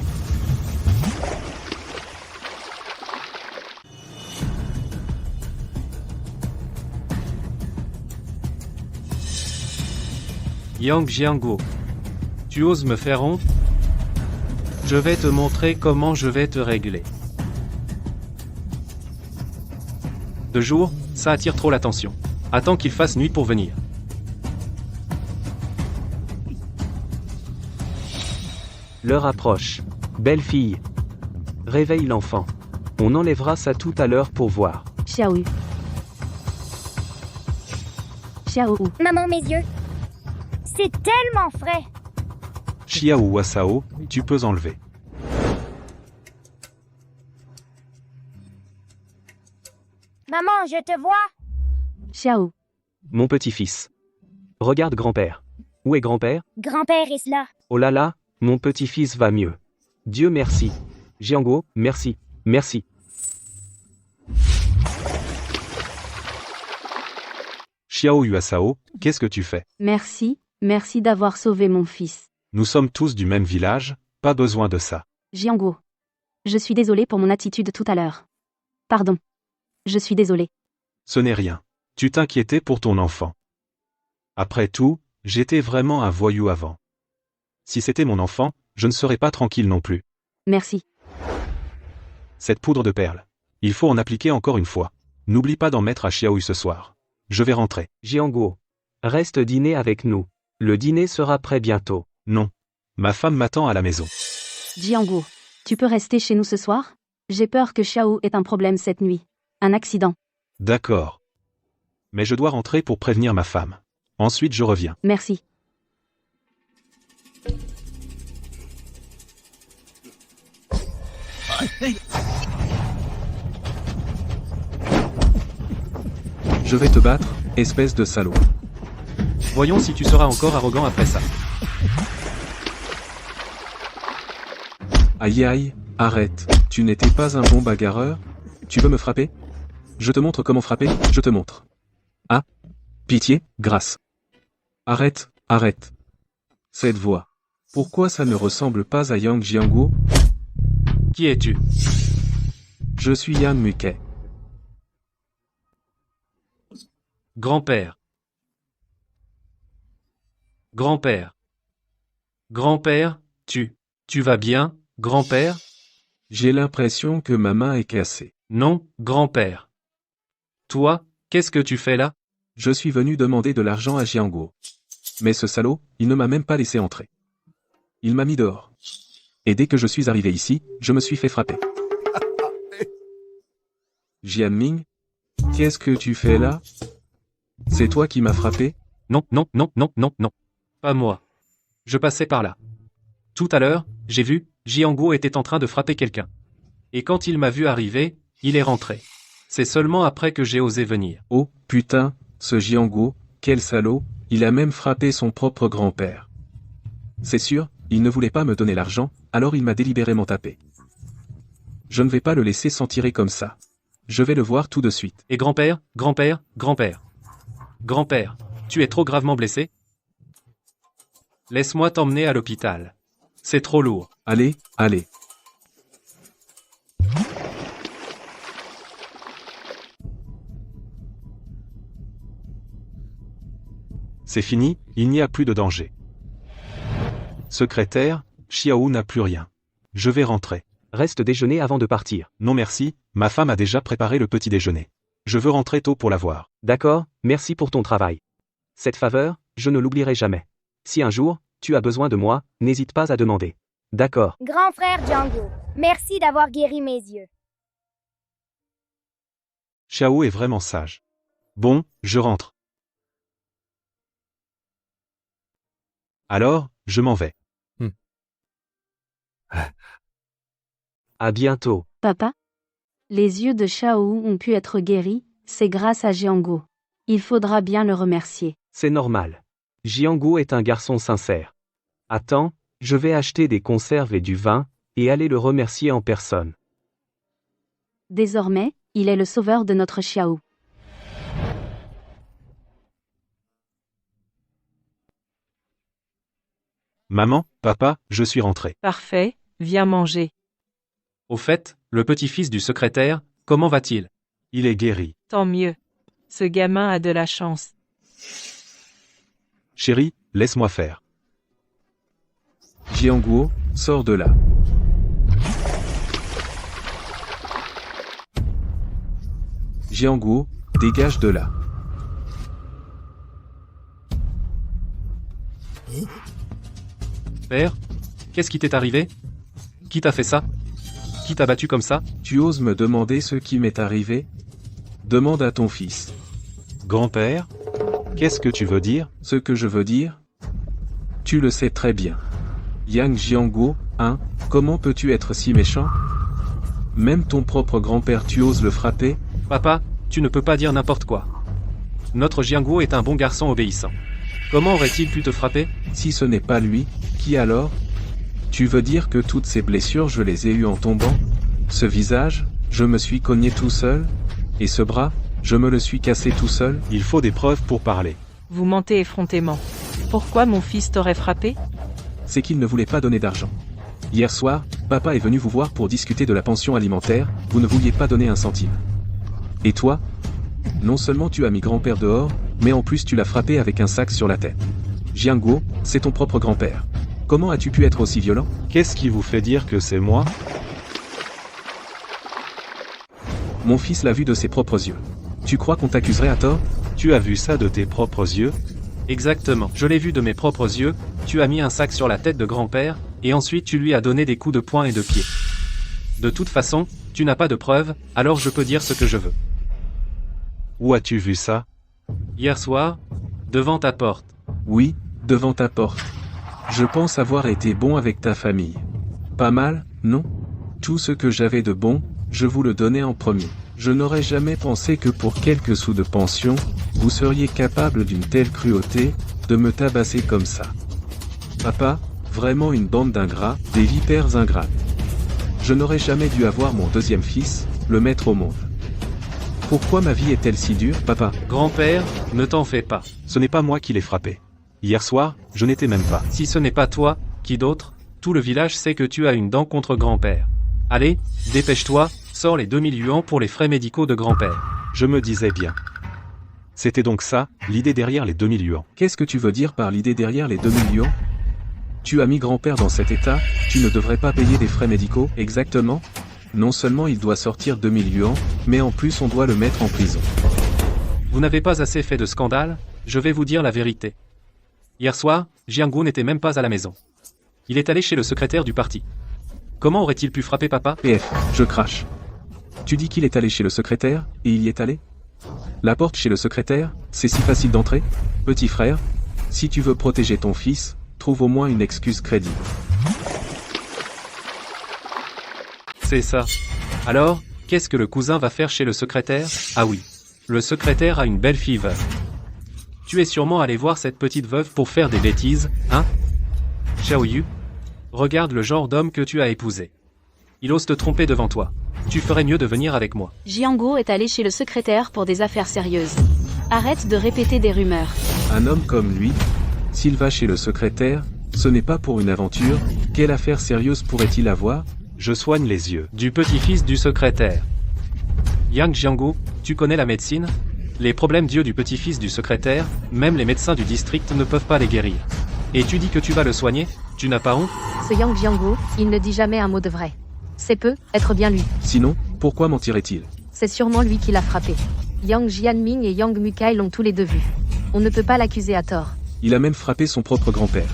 Yang Jianguo. Tu oses me faire honte? Je vais te montrer comment je vais te régler. De jour, ça attire trop l'attention. Attends qu'il fasse nuit pour venir. L'heure approche. Belle fille. Réveille l'enfant. On enlèvera ça tout à l'heure pour voir. Xiaoyu. Xiaou. Maman, mes yeux. C'est tellement frais. Xiao Wasao, tu peux enlever. Maman, je te vois. Xiaou. Mon petit-fils. Regarde grand-père. Où est grand-père? Grand-père est là. Oh là là, mon petit-fils va mieux. Dieu merci. Jianguo, merci. Merci. Xiao Yuasao, qu'est-ce que tu fais? Merci, merci d'avoir sauvé mon fils. Nous sommes tous du même village, pas besoin de ça. Jianguo. Je suis désolée pour mon attitude tout à l'heure. Pardon. Je suis désolée. Ce n'est rien. Tu t'inquiétais pour ton enfant. Après tout, j'étais vraiment un voyou avant. Si c'était mon enfant, je ne serais pas tranquille non plus. Merci. Cette poudre de perles. Il faut en appliquer encore une fois. N'oublie pas d'en mettre à Xiaoyu ce soir. Je vais rentrer. Jianguo. Reste dîner avec nous. Le dîner sera prêt bientôt. Non. Ma femme m'attend à la maison. Jianguo. Tu peux rester chez nous ce soir? J'ai peur que Xiao ait un problème cette nuit. Un accident. D'accord. Mais je dois rentrer pour prévenir ma femme. Ensuite je reviens. Merci. Je vais te battre, espèce de salaud. Voyons si tu seras encore arrogant après ça. Aïe aïe, arrête, tu n'étais pas un bon bagarreur? Tu veux me frapper? Je te montre comment frapper, je te montre. Ah? Pitié, grâce. Arrête, arrête. Cette voix. Pourquoi ça ne ressemble pas à Yang Jianguo? Qui es-tu? Je suis Yan Mukei. Grand-père. Grand-père. Grand-père, tu vas bien, grand-père? J'ai l'impression que ma main est cassée. Non, grand-père. Toi, qu'est-ce que tu fais là? Je suis venu demander de l'argent à Jianguo. Mais ce salaud, il ne m'a même pas laissé entrer. Il m'a mis dehors. Et dès que je suis arrivé ici, je me suis fait frapper. Jianming, qu'est-ce que tu fais là? C'est toi qui m'as frappé? Non, non, non, non, non, non. Pas moi. Je passais par là. Tout à l'heure, j'ai vu, Jianguo était en train de frapper quelqu'un. Et quand il m'a vu arriver, il est rentré. C'est seulement après que j'ai osé venir. Oh, putain, ce Jianguo, quel salaud, il a même frappé son propre grand-père. C'est sûr, il ne voulait pas me donner l'argent, alors il m'a délibérément tapé. Je ne vais pas le laisser s'en tirer comme ça. Je vais le voir tout de suite. Et grand-père, grand-père, grand-père. Grand-père, tu es trop gravement blessé? Laisse-moi t'emmener à l'hôpital. C'est trop lourd. Allez, allez. C'est fini, il n'y a plus de danger. Secrétaire, Xiao n'a plus rien. Je vais rentrer. Reste déjeuner avant de partir. Non merci, ma femme a déjà préparé le petit déjeuner. Je veux rentrer tôt pour la voir. D'accord, merci pour ton travail. Cette faveur, je ne l'oublierai jamais. Si un jour, tu as besoin de moi, n'hésite pas à demander. D'accord. Grand frère Jianguo, merci d'avoir guéri mes yeux. Xiao est vraiment sage. Bon, je rentre. Alors, je m'en vais. À bientôt. Papa? Les yeux de Xiao ont pu être guéris, c'est grâce à Jianguo. Il faudra bien le remercier. C'est normal. Jianguo est un garçon sincère. Attends, je vais acheter des conserves et du vin, et aller le remercier en personne. Désormais, il est le sauveur de notre Xiao. Maman, papa, je suis rentré. Parfait, viens manger. Au fait, le petit-fils du secrétaire, comment va-t-il? Il est guéri. Tant mieux. Ce gamin a de la chance. Chérie, laisse-moi faire. Jianguo, sors de là. Jianguo, dégage de là. Père, qu'est-ce qui t'est arrivé? Qui t'a fait ça? Qui t'a battu comme ça? Tu oses me demander ce qui m'est arrivé? Demande à ton fils. Grand-père? Qu'est-ce que tu veux dire? Ce que je veux dire? Tu le sais très bien. Yang Jianguo, hein, comment peux-tu être si méchant? Même ton propre grand-père tu oses le frapper? Papa, tu ne peux pas dire n'importe quoi. Notre Jianguo est un bon garçon obéissant. Comment aurait-il pu te frapper? Si ce n'est pas lui, qui alors? Tu veux dire que toutes ces blessures je les ai eues en tombant? Ce visage, je me suis cogné tout seul? Et ce bras, je me le suis cassé tout seul? Il faut des preuves pour parler. Vous mentez effrontément. Pourquoi mon fils t'aurait frappé? C'est qu'il ne voulait pas donner d'argent. Hier soir, papa est venu vous voir pour discuter de la pension alimentaire, vous ne vouliez pas donner un centime. Et toi? Non seulement tu as mis grand-père dehors, mais en plus tu l'as frappé avec un sac sur la tête. Jianguo, c'est ton propre grand-père. Comment as-tu pu être aussi violent? Qu'est-ce qui vous fait dire que c'est moi? Mon fils l'a vu de ses propres yeux. Tu crois qu'on t'accuserait à tort? Tu as vu ça de tes propres yeux? Exactement. Je l'ai vu de mes propres yeux, tu as mis un sac sur la tête de grand-père, et ensuite tu lui as donné des coups de poing et de pied. De toute façon, tu n'as pas de preuves, alors je peux dire ce que je veux. Où as-tu vu ça? Hier soir, devant ta porte. Oui, devant ta porte. Je pense avoir été bon avec ta famille. Pas mal, non? Tout ce que j'avais de bon, je vous le donnais en premier. Je n'aurais jamais pensé que pour quelques sous de pension, vous seriez capable d'une telle cruauté, de me tabasser comme ça. Papa, vraiment une bande d'ingrats, des vipères ingrates. Je n'aurais jamais dû avoir mon deuxième fils, le mettre au monde. Pourquoi ma vie est-elle si dure, papa? Grand-père, ne t'en fais pas. Ce n'est pas moi qui l'ai frappé. Hier soir, je n'étais même pas. Si ce n'est pas toi, qui d'autre? Tout le village sait que tu as une dent contre grand-père. Allez, dépêche-toi, sors les 2000 yuans pour les frais médicaux de grand-père. Je me disais bien. C'était donc ça, l'idée derrière les 2000 yuans. Qu'est-ce que tu veux dire par l'idée derrière les 2000 yuans? Tu as mis grand-père dans cet état, tu ne devrais pas payer des frais médicaux, exactement? Non seulement il doit sortir 2000 yuans, mais en plus on doit le mettre en prison. Vous n'avez pas assez fait de scandale, je vais vous dire la vérité. Hier soir, Jianguo n'était même pas à la maison. Il est allé chez le secrétaire du parti. Comment aurait-il pu frapper papa? PF, je crache. Tu dis qu'il est allé chez le secrétaire, et il y est allé? La porte chez le secrétaire, c'est si facile d'entrer? Petit frère, si tu veux protéger ton fils, trouve au moins une excuse crédible. C'est ça. Alors, qu'est-ce que le cousin va faire chez le secrétaire? Ah oui. Le secrétaire a une belle fille veuve. Tu es sûrement allé voir cette petite veuve pour faire des bêtises, hein? Xiao Yu, regarde le genre d'homme que tu as épousé. Il ose te tromper devant toi. Tu ferais mieux de venir avec moi. Jianguo est allé chez le secrétaire pour des affaires sérieuses. Arrête de répéter des rumeurs. Un homme comme lui, s'il va chez le secrétaire, ce n'est pas pour une aventure, quelle affaire sérieuse pourrait-il avoir? Je soigne les yeux. Du petit-fils du secrétaire. Yang Jianguo, tu connais la médecine? Les problèmes d'yeux du petit-fils du secrétaire, même les médecins du district ne peuvent pas les guérir. Et tu dis que tu vas le soigner? Tu n'as pas honte? Ce Yang Jianguo, il ne dit jamais un mot de vrai. C'est peu, être bien lui. Sinon, pourquoi mentirait-il? C'est sûrement lui qui l'a frappé. Yang Jianming et Yang Mukai l'ont tous les deux vu. On ne peut pas l'accuser à tort. Il a même frappé son propre grand-père.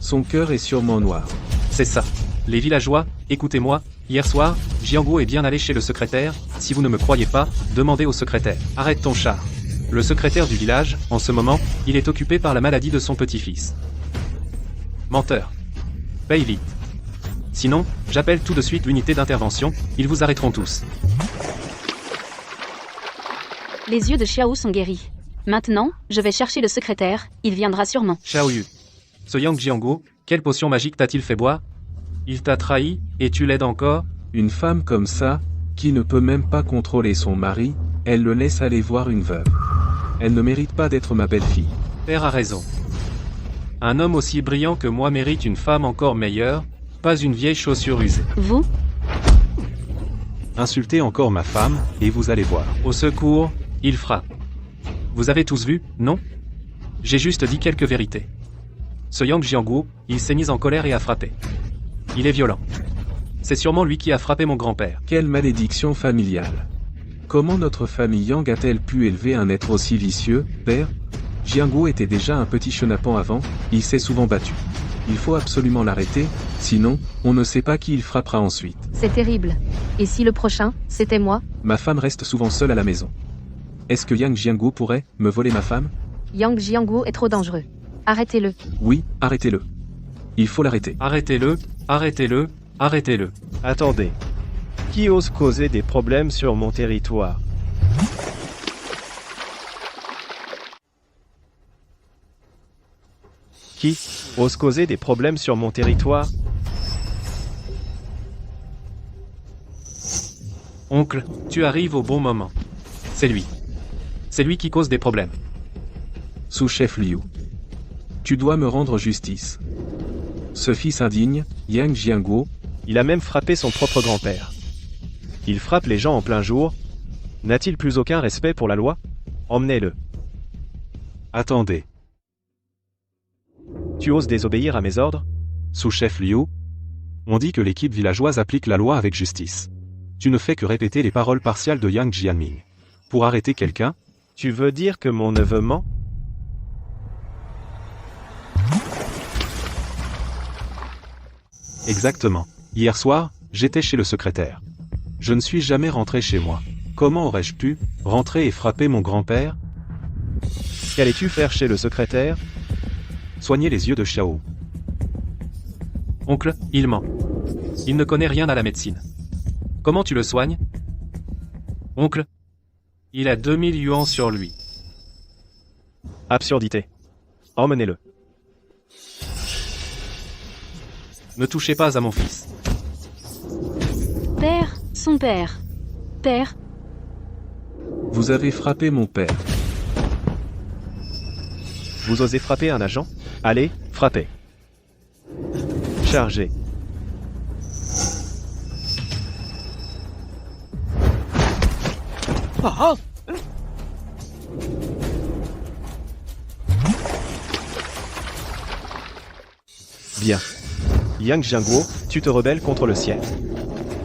Son cœur est sûrement noir. C'est ça. Les villageois, écoutez-moi, hier soir, Jianguo est bien allé chez le secrétaire, si vous ne me croyez pas, demandez au secrétaire. Arrête ton char. Le secrétaire du village, en ce moment, il est occupé par la maladie de son petit-fils. Menteur. Paye vite. Sinon, j'appelle tout de suite l'unité d'intervention, ils vous arrêteront tous. Les yeux de Xiao sont guéris. Maintenant, je vais chercher le secrétaire, il viendra sûrement. Xiao Yu. Ce Yang Jianguo, quelle potion magique t'a-t-il fait boire? Il t'a trahi, et tu l'aides encore? Une femme comme ça, qui ne peut même pas contrôler son mari, elle le laisse aller voir une veuve. Elle ne mérite pas d'être ma belle-fille. Père a raison. Un homme aussi brillant que moi mérite une femme encore meilleure, pas une vieille chaussure usée. Vous? Insultez encore ma femme, et vous allez voir. Au secours, il frappe. Vous avez tous vu, non? J'ai juste dit quelques vérités. Ce Yang Jianguo, il s'est mis en colère et a frappé. Il est violent. C'est sûrement lui qui a frappé mon grand-père. Quelle malédiction familiale. Comment notre famille Yang a-t-elle pu élever un être aussi vicieux, père? Jianguo était déjà un petit chenapan avant, il s'est souvent battu. Il faut absolument l'arrêter, sinon, on ne sait pas qui il frappera ensuite. C'est terrible. Et si le prochain, c'était moi? Ma femme reste souvent seule à la maison. Est-ce que Yang Jianguo pourrait me voler ma femme? Yang Jianguo est trop dangereux. Arrêtez-le. Oui, arrêtez-le. Il faut l'arrêter. Arrêtez-le, arrêtez-le, arrêtez-le. Attendez. Qui ose causer des problèmes sur mon territoire? Qui ose causer des problèmes sur mon territoire? Oncle, tu arrives au bon moment. C'est lui. C'est lui qui cause des problèmes. Sous-chef Liu. Tu dois me rendre justice. Ce fils indigne, Yang Jianguo, Il a même frappé son propre grand-père. Il frappe les gens en plein jour. N'a-t-il plus aucun respect pour la loi? Emmenez-le. Attendez. Tu oses désobéir à mes ordres? Sous-chef Liu. On dit que l'équipe villageoise applique la loi avec justice. Tu ne fais que répéter les paroles partiales de Yang Jianming. Pour arrêter quelqu'un? Tu veux dire que mon neveu ment? Exactement. Hier soir, j'étais chez le secrétaire. Je ne suis jamais rentré chez moi. Comment aurais-je pu rentrer et frapper mon grand-père? Qu'allais-tu faire chez le secrétaire? Soigner les yeux de Xiao. Oncle, il ment. Il ne connaît rien à la médecine. Comment tu le soignes? Oncle, il a 2000 yuans sur lui. Absurdité. Emmenez-le. Ne touchez pas à mon fils. Père, son père. Père, vous avez frappé mon père. Vous osez frapper un agent? Allez, frappez. Chargez. Bien. Yang Jianguo, tu te rebelles contre le ciel.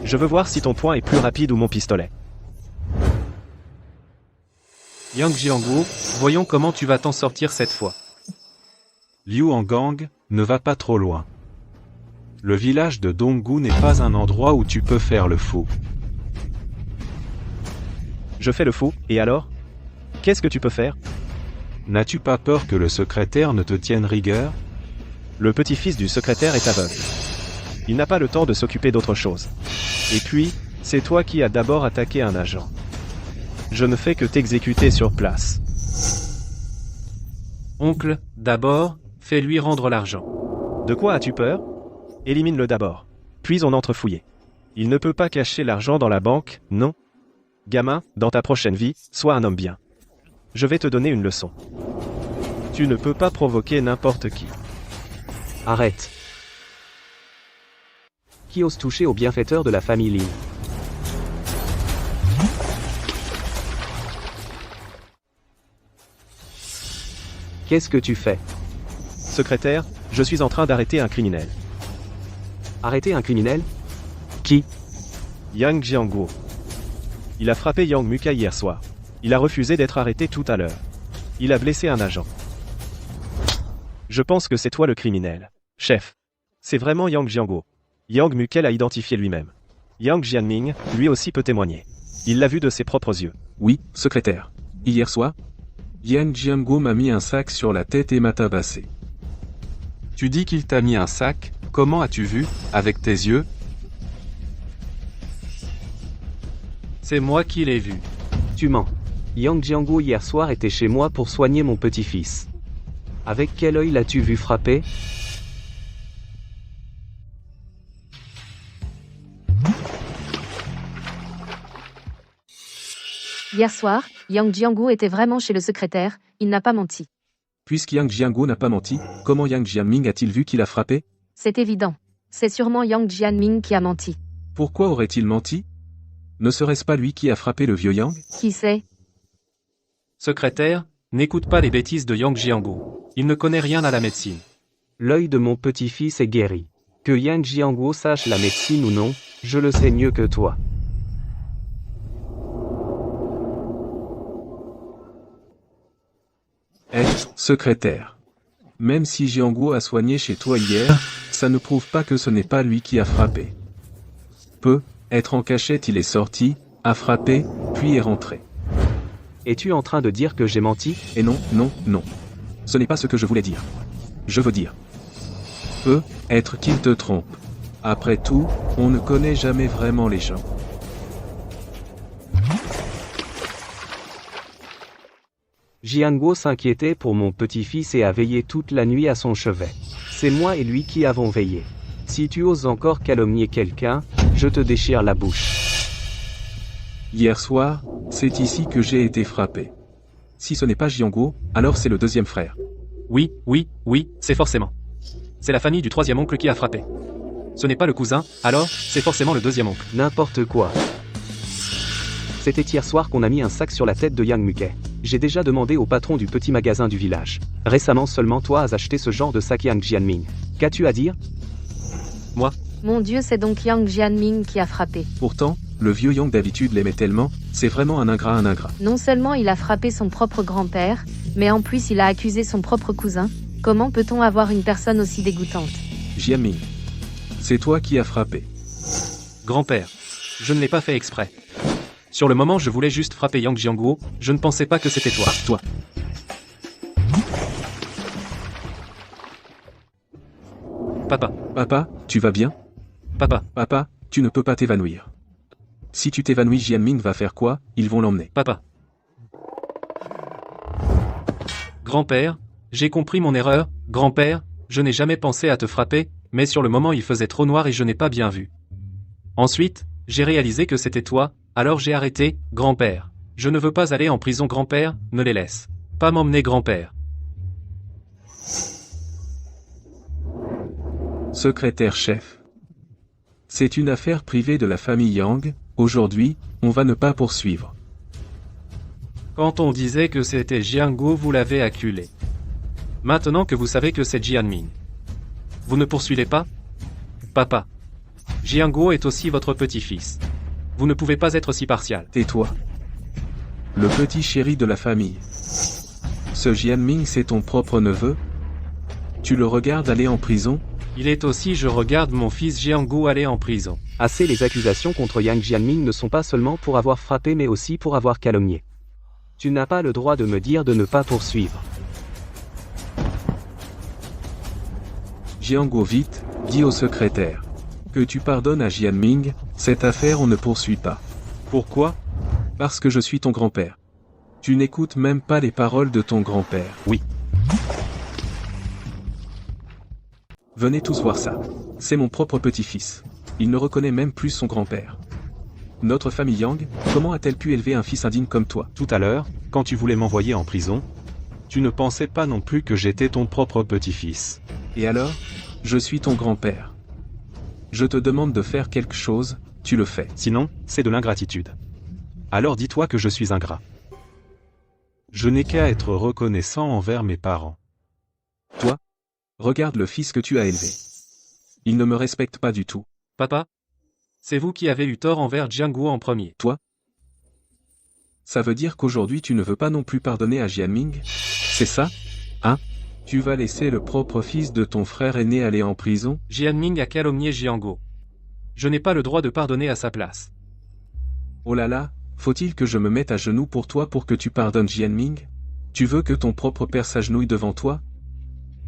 Je veux voir si ton poing est plus rapide ou mon pistolet. Yang Jianguo, voyons comment tu vas t'en sortir cette fois. Liu Hangang ne va pas trop loin. Le village de Donggu n'est pas un endroit où tu peux faire le fou. Je fais le fou, et alors? Qu'est-ce que tu peux faire? N'as-tu pas peur que le secrétaire ne te tienne rigueur? Le petit-fils du secrétaire est aveugle. Il n'a pas le temps de s'occuper d'autre chose. Et puis, c'est toi qui as d'abord attaqué un agent. Je ne fais que t'exécuter sur place. Oncle, d'abord, fais-lui rendre l'argent. De quoi as-tu peur? Élimine-le d'abord. Puis on entre fouiller. Il ne peut pas cacher l'argent dans la banque, non? Gamin, dans ta prochaine vie, sois un homme bien. Je vais te donner une leçon. Tu ne peux pas provoquer n'importe qui. Arrête. Qui ose toucher au bienfaiteur de la famille Li? Qu'est-ce que tu fais? Secrétaire, je suis en train d'arrêter un criminel. Arrêter un criminel? Qui? Yang Jianguo. Il a frappé Yang Mukai hier soir. Il a refusé d'être arrêté tout à l'heure. Il a blessé un agent. Je pense que c'est toi le criminel. Chef. C'est vraiment Yang Jianguo. Yang Mukai l'a identifié lui-même. Yang Jianming, lui aussi peut témoigner. Il l'a vu de ses propres yeux. Oui, secrétaire. Hier soir, Yang Jianguo m'a mis un sac sur la tête et m'a tabassé. Tu dis qu'il t'a mis un sac, comment as-tu vu, avec tes yeux? C'est moi qui l'ai vu. Tu mens. Yang Jianguo hier soir était chez moi pour soigner mon petit-fils. Avec quel œil l'as-tu vu frapper? Hier soir, Yang Jianguo était vraiment chez le secrétaire, il n'a pas menti. Puisque Yang Jianguo n'a pas menti, comment Yang Jianming a-t-il vu qu'il a frappé? C'est évident. C'est sûrement Yang Jianming qui a menti. Pourquoi aurait-il menti? Ne serait-ce pas lui qui a frappé le vieux Yang? Qui sait? Secrétaire, n'écoute pas les bêtises de Yang Jianguo. Il ne connaît rien à la médecine. L'œil de mon petit-fils est guéri. Que Yang Jianguo sache la médecine ou non, je le sais mieux que toi. secrétaire. Même si Jiangguo a soigné chez toi hier, ça ne prouve pas que ce n'est pas lui qui a frappé. Être en cachette, il est sorti, a frappé, puis est rentré. Es-tu en train de dire que j'ai menti? Et non, non, non. Ce n'est pas ce que je voulais dire. Je veux dire. Être qu'il te trompe. Après tout, on ne connaît jamais vraiment les gens. Jiangguo s'inquiétait pour mon petit-fils et a veillé toute la nuit à son chevet. C'est moi et lui qui avons veillé. Si tu oses encore calomnier quelqu'un, je te déchire la bouche. Hier soir, c'est ici que j'ai été frappé. Si ce n'est pas Jiangguo, alors c'est le deuxième frère. Oui, c'est forcément. C'est la famille du troisième oncle qui a frappé. Ce n'est pas le cousin, alors, c'est forcément le deuxième oncle. N'importe quoi. C'était hier soir qu'on a mis un sac sur la tête de Yang Mukei. J'ai déjà demandé au patron du petit magasin du village. Récemment seulement toi as acheté ce genre de sac Yang Jianming. Qu'as-tu à dire? Moi? Mon Dieu, c'est donc Yang Jianming qui a frappé. Pourtant, le vieux Yang d'habitude l'aimait tellement, c'est vraiment un ingrat. Non seulement il a frappé son propre grand-père, mais en plus il a accusé son propre cousin. Comment peut-on avoir une personne aussi dégoûtante? Jianming. C'est toi qui as frappé. Grand-père. Je ne l'ai pas fait exprès. Sur le moment, je voulais juste frapper Yang Jiangguo, je ne pensais pas que c'était toi. Toi. Papa. Papa, tu vas bien? Papa. Papa, tu ne peux pas t'évanouir. Si tu t'évanouis, Jianming va faire quoi? Ils vont l'emmener. Papa. Grand-père, j'ai compris mon erreur, grand-père, je n'ai jamais pensé à te frapper, mais sur le moment il faisait trop noir et je n'ai pas bien vu. Ensuite, j'ai réalisé que c'était toi, alors j'ai arrêté, grand-père. Je ne veux pas aller en prison, grand-père, ne les laisse pas m'emmener, grand-père. Secrétaire chef. C'est une affaire privée de la famille Yang, aujourd'hui, on va ne pas poursuivre. Quand on disait que c'était Jiangguo, vous l'avez acculé. Maintenant que vous savez que c'est Jianming, vous ne poursuivez pas? Papa. Jiangguo est aussi votre petit-fils. Vous ne pouvez pas être si partial. Tais-toi. Le petit chéri de la famille. Ce Jianming, c'est ton propre neveu? Tu le regardes aller en prison? Il est aussi, je regarde mon fils Jiangguo aller en prison. Assez, les accusations contre Yang Jianming ne sont pas seulement pour avoir frappé mais aussi pour avoir calomnié. Tu n'as pas le droit de me dire de ne pas poursuivre. Jiangguo, vite, dis au secrétaire. Que tu pardonnes à Jianming, cette affaire on ne poursuit pas. Pourquoi? Parce que je suis ton grand-père. Tu n'écoutes même pas les paroles de ton grand-père. Oui. Venez tous voir ça. C'est mon propre petit-fils. Il ne reconnaît même plus son grand-père. Notre famille Yang, comment a-t-elle pu élever un fils indigne comme toi? Tout à l'heure, quand tu voulais m'envoyer en prison, tu ne pensais pas non plus que j'étais ton propre petit-fils. Et alors? Je suis ton grand-père. Je te demande de faire quelque chose, tu le fais. Sinon, c'est de l'ingratitude. Alors dis-toi que je suis ingrat. Je n'ai qu'à être reconnaissant envers mes parents. Toi? Regarde le fils que tu as élevé. Il ne me respecte pas du tout. Papa? C'est vous qui avez eu tort envers Jiangguo en premier. Toi? Ça veut dire qu'aujourd'hui tu ne veux pas non plus pardonner à Jianming? C'est ça? Hein? Tu vas laisser le propre fils de ton frère aîné aller en prison? Jianming a calomnié Jiangguo. Je n'ai pas le droit de pardonner à sa place. Oh là là, faut-il que je me mette à genoux pour toi pour que tu pardonnes Jianming? Tu veux que ton propre père s'agenouille devant toi?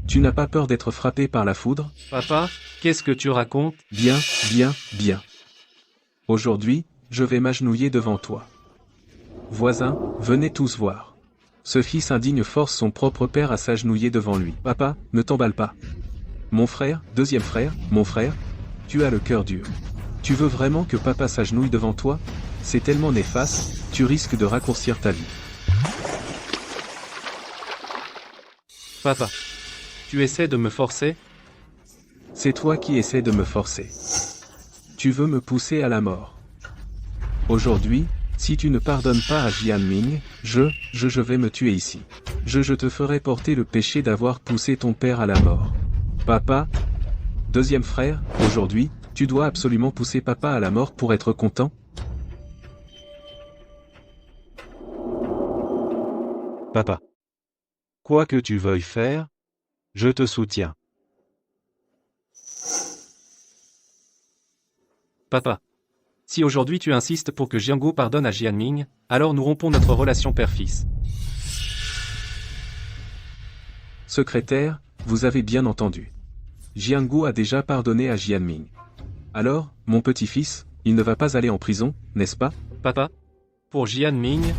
Tu n'as pas peur d'être frappé par la foudre? Papa, qu'est-ce que tu racontes? Bien, bien, bien. Aujourd'hui, je vais m'agenouiller devant toi. Voisins, venez tous voir. Ce fils indigne force son propre père à s'agenouiller devant lui. Papa, ne t'emballe pas. Mon frère, deuxième frère, mon frère, tu as le cœur dur. Tu veux vraiment que papa s'agenouille devant toi? C'est tellement néfaste, tu risques de raccourcir ta vie. Papa. Tu essaies de me forcer? C'est toi qui essaies de me forcer. Tu veux me pousser à la mort. Aujourd'hui, si tu ne pardonnes pas à Jianming, je vais me tuer ici. Je te ferai porter le péché d'avoir poussé ton père à la mort. Papa, deuxième frère, aujourd'hui, tu dois absolument pousser papa à la mort pour être content? Papa. Quoi que tu veuilles faire, je te soutiens. Papa. Si aujourd'hui tu insistes pour que Jianguo pardonne à Jianming, alors nous rompons notre relation père-fils. Secrétaire, vous avez bien entendu. Jianguo a déjà pardonné à Jianming. Alors, mon petit-fils, il ne va pas aller en prison, n'est-ce pas? Papa. Pour Jianming,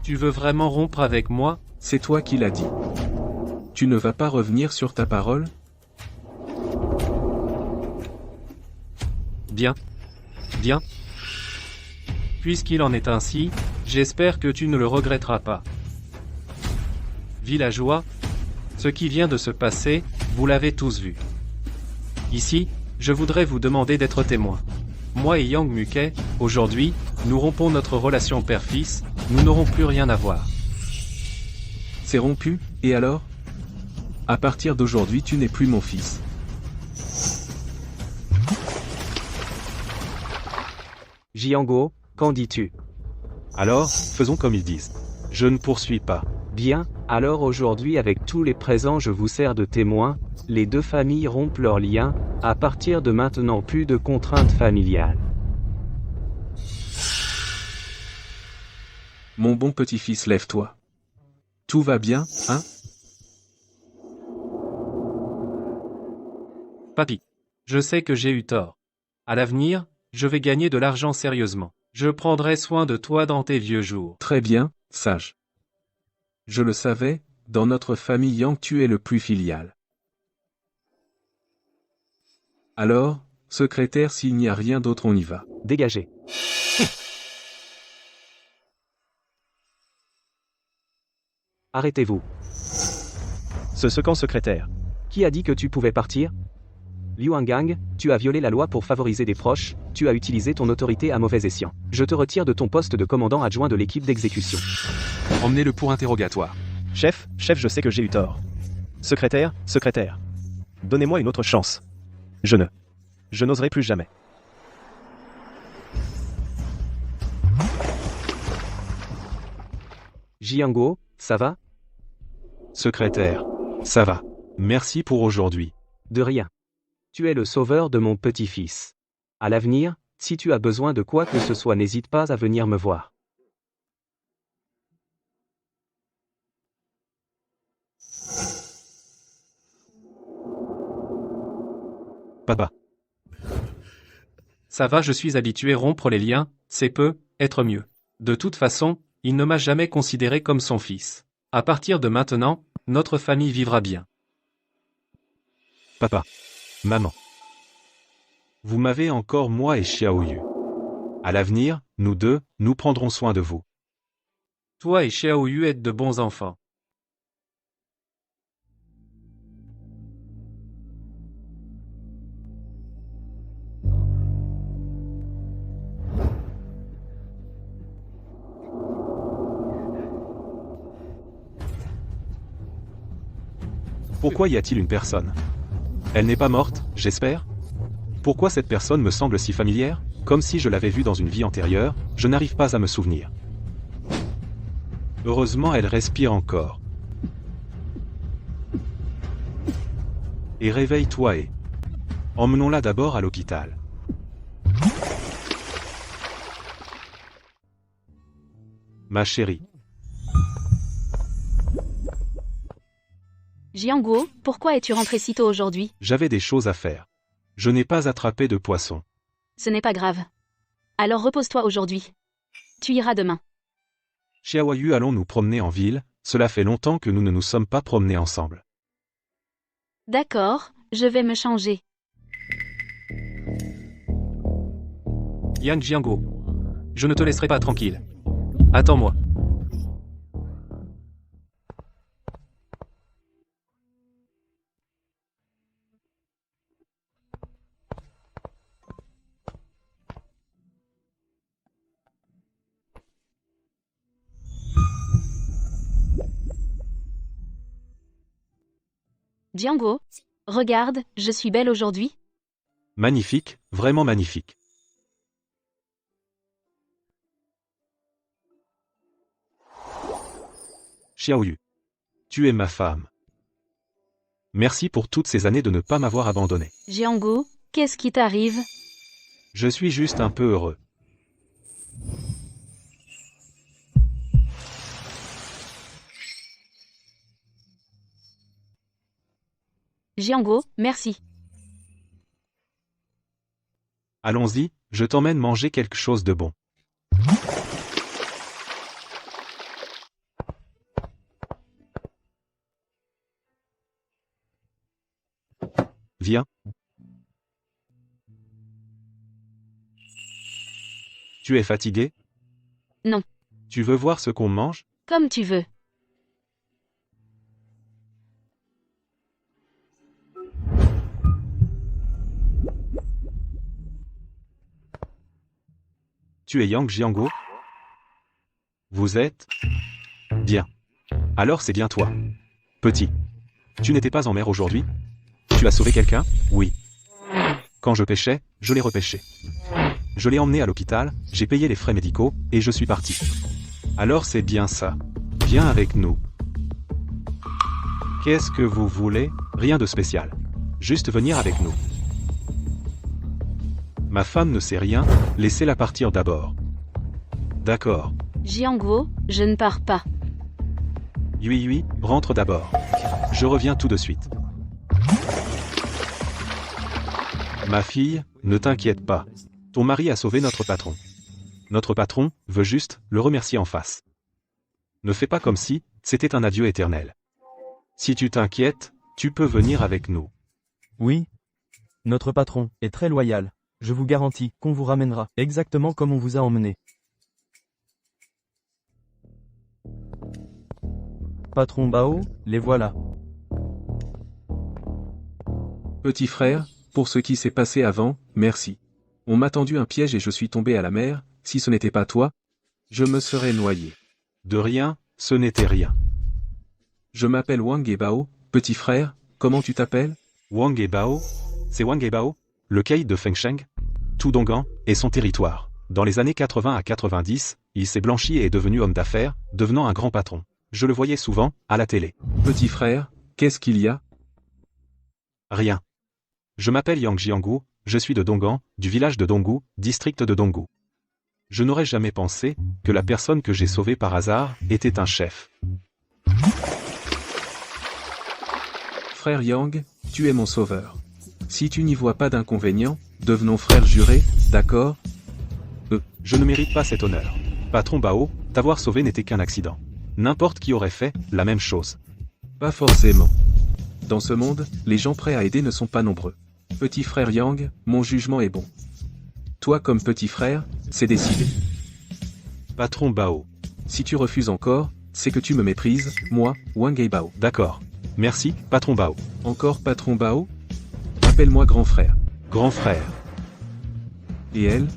tu veux vraiment rompre avec moi? C'est toi qui l'as dit. Tu ne vas pas revenir sur ta parole? Bien. Bien. Puisqu'il en est ainsi, j'espère que tu ne le regretteras pas. Villageois, ce qui vient de se passer, vous l'avez tous vu. Ici, je voudrais vous demander d'être témoin. Moi et Yang Mukai, aujourd'hui, nous rompons notre relation père-fils, nous n'aurons plus rien à voir. C'est rompu, et alors? À partir d'aujourd'hui tu n'es plus mon fils. Jianguo, qu'en dis-tu? Alors, faisons comme ils disent. Je ne poursuis pas. Bien, alors aujourd'hui avec tous les présents je vous sers de témoin, les deux familles rompent leurs liens, à partir de maintenant plus de contraintes familiales. Mon bon petit-fils, lève-toi. Tout va bien, hein? Papi. Je sais que j'ai eu tort. À l'avenir, je vais gagner de l'argent sérieusement. Je prendrai soin de toi dans tes vieux jours. Très bien, sage. Je le savais, dans notre famille Yang tu es le plus filial. Alors, secrétaire, s'il n'y a rien d'autre on y va. Dégagez. Arrêtez-vous. Ce second secrétaire. Qui a dit que tu pouvais partir? Liu Hangang, tu as violé la loi pour favoriser des proches, tu as utilisé ton autorité à mauvais escient. Je te retire de ton poste de commandant adjoint de l'équipe d'exécution. Emmenez-le pour interrogatoire. Chef, je sais que j'ai eu tort. Secrétaire, donnez-moi une autre chance. Je n'oserai plus jamais. Jianguo, ça va? Secrétaire, ça va. Merci pour aujourd'hui. De rien. Tu es le sauveur de mon petit-fils. À l'avenir, si tu as besoin de quoi que ce soit, n'hésite pas à venir me voir. Papa. Ça va, je suis habitué rompre les liens, c'est peu, être mieux. De toute façon, il ne m'a jamais considéré comme son fils. À partir de maintenant, notre famille vivra bien. Papa. Maman. Vous m'avez encore moi et Xiaoyu. À l'avenir, nous deux, nous prendrons soin de vous. Toi et Xiaoyu êtes de bons enfants. Pourquoi y a-t-il une personne? Elle n'est pas morte, j'espère? Pourquoi cette personne me semble si familière? Comme si je l'avais vue dans une vie antérieure, je n'arrive pas à me souvenir. Heureusement elle respire encore. Et réveille-toi et... emmenons-la d'abord à l'hôpital. Ma chérie. Jianguo, pourquoi es-tu rentré si tôt aujourd'hui? J'avais des choses à faire. Je n'ai pas attrapé de poisson. Ce n'est pas grave. Alors repose-toi aujourd'hui. Tu iras demain. Xiaoyu, allons nous promener en ville, cela fait longtemps que nous ne nous sommes pas promenés ensemble. D'accord, je vais me changer. Yang Jianguo. Je ne te laisserai pas tranquille. Attends-moi. Jianguo, regarde, je suis belle aujourd'hui. Magnifique, vraiment magnifique. Xiaoyu. Tu es ma femme. Merci pour toutes ces années de ne pas m'avoir abandonné. Jiango, qu'est-ce qui t'arrive? Je suis juste un peu heureux. Jiango, merci. Allons-y, je t'emmène manger quelque chose de bon. Viens. Tu es fatigué? Non. Tu veux voir ce qu'on mange? Comme tu veux. Tu es Yang Jiango? Vous êtes? Bien. Alors c'est bien toi. Petit. Tu n'étais pas en mer aujourd'hui? Tu as sauvé quelqu'un? Oui. Quand je pêchais, je l'ai repêché. Je l'ai emmené à l'hôpital, j'ai payé les frais médicaux, et je suis parti. Alors c'est bien ça. Viens avec nous. Qu'est-ce que vous voulez? Rien de spécial. Juste venir avec nous. Ma femme ne sait rien, laissez-la partir d'abord. D'accord. Jiango, je ne pars pas. Yui, rentre d'abord. Je reviens tout de suite. Ma fille, ne t'inquiète pas. Ton mari a sauvé notre patron. Notre patron veut juste le remercier en face. Ne fais pas comme si c'était un adieu éternel. Si tu t'inquiètes, tu peux venir avec nous. Oui. Notre patron est très loyal. Je vous garantis qu'on vous ramènera exactement comme on vous a emmené. Patron Bao, les voilà. Petit frère, pour ce qui s'est passé avant, merci. On m'a tendu un piège et je suis tombé à la mer, si ce n'était pas toi, je me serais noyé. De rien, ce n'était rien. Je m'appelle Wang Bao, petit frère, comment tu t'appelles? Wang Bao? C'est Wang Bao, le caïd de Fengsheng? Tudong'an et son territoire. Dans les années 80 à 90, il s'est blanchi et est devenu homme d'affaires, devenant un grand patron. Je le voyais souvent, à la télé. Petit frère, qu'est-ce qu'il y a? Rien. Je m'appelle Yang Jiangu, je suis de Dong'an, du village de Donggu, district de Donggu. Je n'aurais jamais pensé que la personne que j'ai sauvée par hasard était un chef. Frère Yang, tu es mon sauveur. Si tu n'y vois pas d'inconvénient, devenons frères jurés, d'accord? Je ne mérite pas cet honneur. Patron Bao, t'avoir sauvé n'était qu'un accident. N'importe qui aurait fait la même chose. Pas forcément. Dans ce monde, les gens prêts à aider ne sont pas nombreux. Petit frère Yang, mon jugement est bon. Toi comme petit frère, c'est décidé. Patron Bao. Si tu refuses encore, c'est que tu me méprises, moi, Wang Bao. D'accord. Merci, Patron Bao. Encore Patron Bao? Appelle-moi grand frère. Grand frère. Et elle?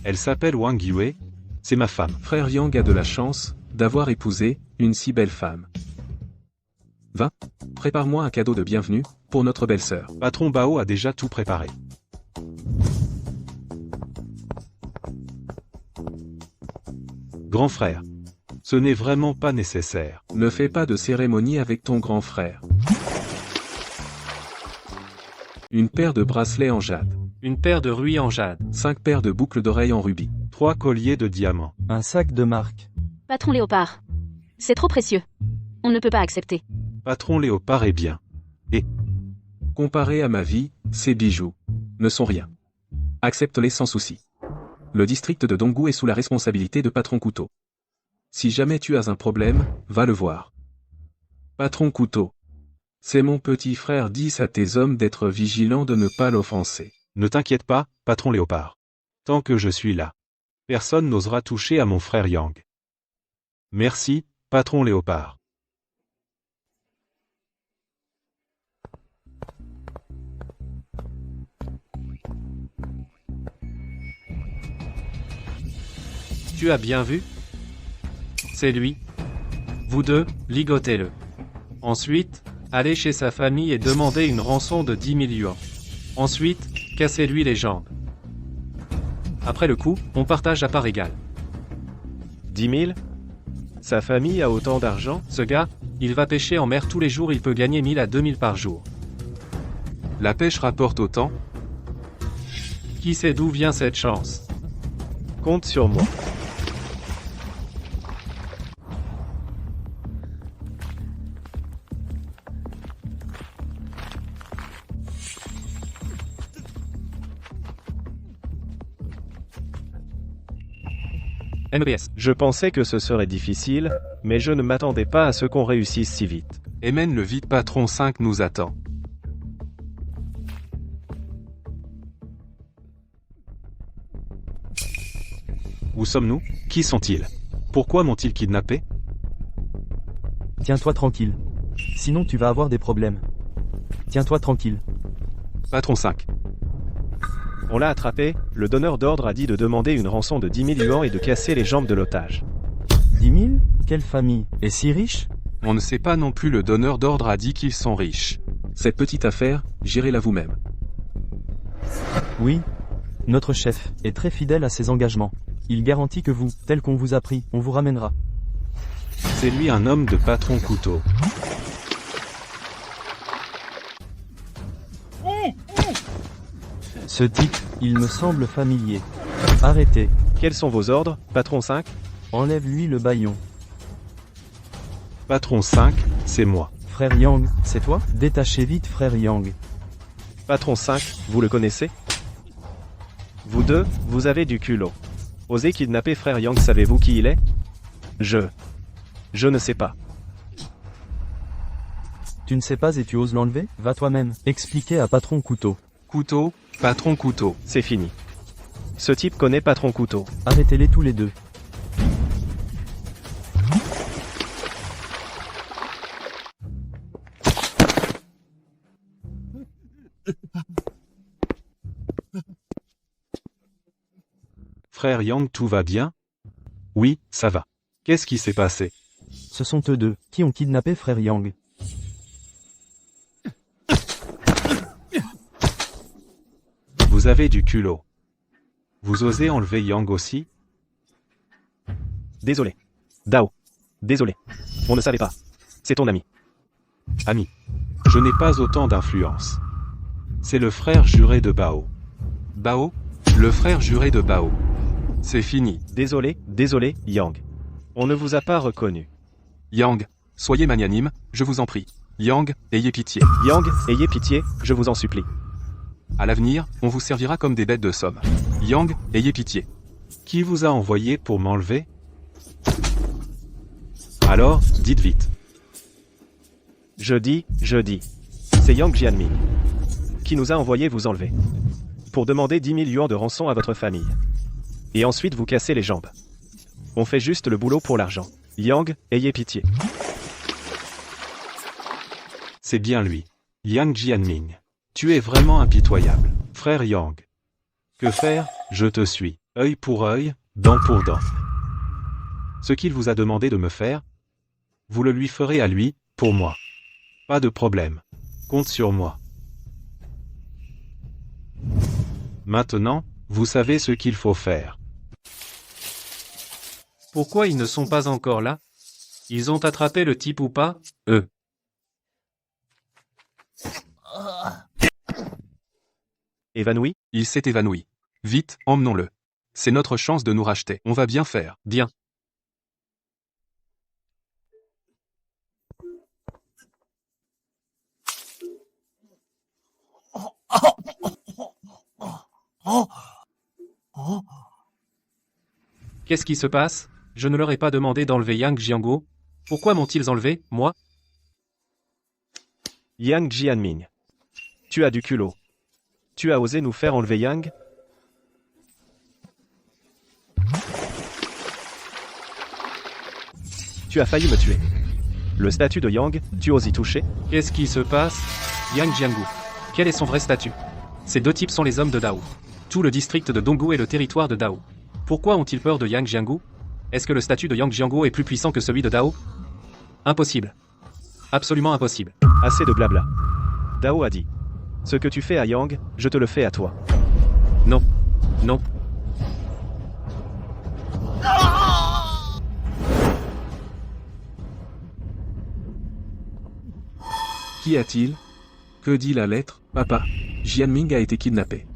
Elle s'appelle Wang Yue. C'est ma femme. Frère Yang a de la chance d'avoir épousé une si belle femme. Va, prépare-moi un cadeau de bienvenue pour notre belle-sœur. Patron Bao a déjà tout préparé. Grand frère. Ce n'est vraiment pas nécessaire. Ne fais pas de cérémonie avec ton grand frère. Une paire de bracelets en jade. Une paire de rubis en jade. 5 paires de boucles d'oreilles en rubis. 3 colliers de diamants. Un sac de marque. Patron Léopard. C'est trop précieux. On ne peut pas accepter. Patron Léopard est bien. Et comparé à ma vie, ces bijoux ne sont rien. Accepte-les sans souci. Le district de Donggu est sous la responsabilité de Patron Couteau. Si jamais tu as un problème, va le voir. Patron Couteau. C'est mon petit frère, dis à tes hommes d'être vigilants de ne pas l'offenser. Ne t'inquiète pas, Patron Léopard. Tant que je suis là, personne n'osera toucher à mon frère Yang. Merci, Patron Léopard. Tu as bien vu? C'est lui. Vous deux, ligotez-le. Ensuite, allez chez sa famille et demandez une rançon de 10 000 yuans. Ensuite, cassez-lui les jambes. Après le coup, on partage à part égale. 10 000? Sa famille a autant d'argent? Ce gars, Il va pêcher en mer tous les jours, il peut gagner 1000 à 2000 par jour. La pêche rapporte autant? Qui sait d'où vient cette chance? Compte sur moi. MEPS. Je pensais que ce serait difficile, mais je ne m'attendais pas à ce qu'on réussisse si vite. Emen le vide patron 5 nous attend. Où sommes-nous? Qui sont-ils? Pourquoi m'ont-ils kidnappé? Tiens-toi tranquille. Sinon tu vas avoir des problèmes. Tiens-toi tranquille. Patron 5. On l'a attrapé, le donneur d'ordre a dit de demander une rançon de 10 000 yuans et de casser les jambes de l'otage. 10 000? Quelle famille? Et si riche? On ne sait pas non plus, le donneur d'ordre a dit qu'ils sont riches. Cette petite affaire, gérez-la vous-même. Oui. Notre chef est très fidèle à ses engagements. Il garantit que vous, tel qu'on vous a pris, on vous ramènera. C'est lui un homme de patron couteau. Ce type, il me semble familier. Arrêtez. Quels sont vos ordres, patron 5? Enlève-lui le bâillon. Patron 5, c'est moi. Frère Yang, c'est toi? Détachez vite frère Yang. Patron 5, vous le connaissez? Vous deux, vous avez du culot. Osez kidnapper frère Yang, savez-vous qui il est? Je ne sais pas. Tu ne sais pas et tu oses l'enlever? Va toi-même. Expliquer à patron couteau. Couteau, patron couteau. C'est fini. Ce type connaît patron couteau. Arrêtez-les tous les deux. Frère Yang, tout va bien? Oui, ça va. Qu'est-ce qui s'est passé? Ce sont eux deux qui ont kidnappé frère Yang. Vous avez du culot. Vous osez enlever Yang aussi? Désolé. Dao. Désolé. On ne savait pas. C'est ton ami. Ami. Je n'ai pas autant d'influence. C'est le frère juré de Bao. Bao? Le frère juré de Bao. C'est fini. Désolé, Yang. On ne vous a pas reconnu. Yang, soyez magnanime, je vous en prie. Yang, ayez pitié. Yang, ayez pitié, je vous en supplie. À l'avenir, on vous servira comme des bêtes de somme. Yang, ayez pitié. Qui vous a envoyé pour m'enlever? Alors, dites vite. Je dis. C'est Yang Jianming. Qui nous a envoyé vous enlever. Pour demander 10 000 yuans de rançon à votre famille. Et ensuite vous casser les jambes. On fait juste le boulot pour l'argent. Yang, ayez pitié. C'est bien lui. Yang Jianming. Tu es vraiment impitoyable. Frère Yang. Que faire? Je te suis. Œil pour œil, dent pour dent. Ce qu'il vous a demandé de me faire, vous le lui ferez à lui, pour moi. Pas de problème. Compte sur moi. Maintenant, vous savez ce qu'il faut faire. Pourquoi ils ne sont pas encore là? Ils ont attrapé le type ou pas, eux? Évanoui? Il s'est évanoui. Vite, emmenons-le. C'est notre chance de nous racheter. On va bien faire. Bien. Qu'est-ce qui se passe? Je ne leur ai pas demandé d'enlever Yang Jianguo. Pourquoi m'ont-ils enlevé, moi? Yang Jianming. Tu as du culot. Tu as osé nous faire enlever Yang? Tu as failli me tuer. Le statut de Yang, tu oses y toucher? Qu'est-ce qui se passe? Yang Jianguo. Quel est son vrai statut? Ces deux types sont les hommes de Dao. Tout le district de Donggu est le territoire de Dao. Pourquoi ont-ils peur de Yang Jianguo? Est-ce que le statut de Yang Jianguo est plus puissant que celui de Dao? Impossible. Absolument impossible. Assez de blabla. Dao a dit. Ce que tu fais à Yang, je te le fais à toi. Non. Non. Qu'y a-t-il? Que dit la lettre? Papa, Jianming a été kidnappé.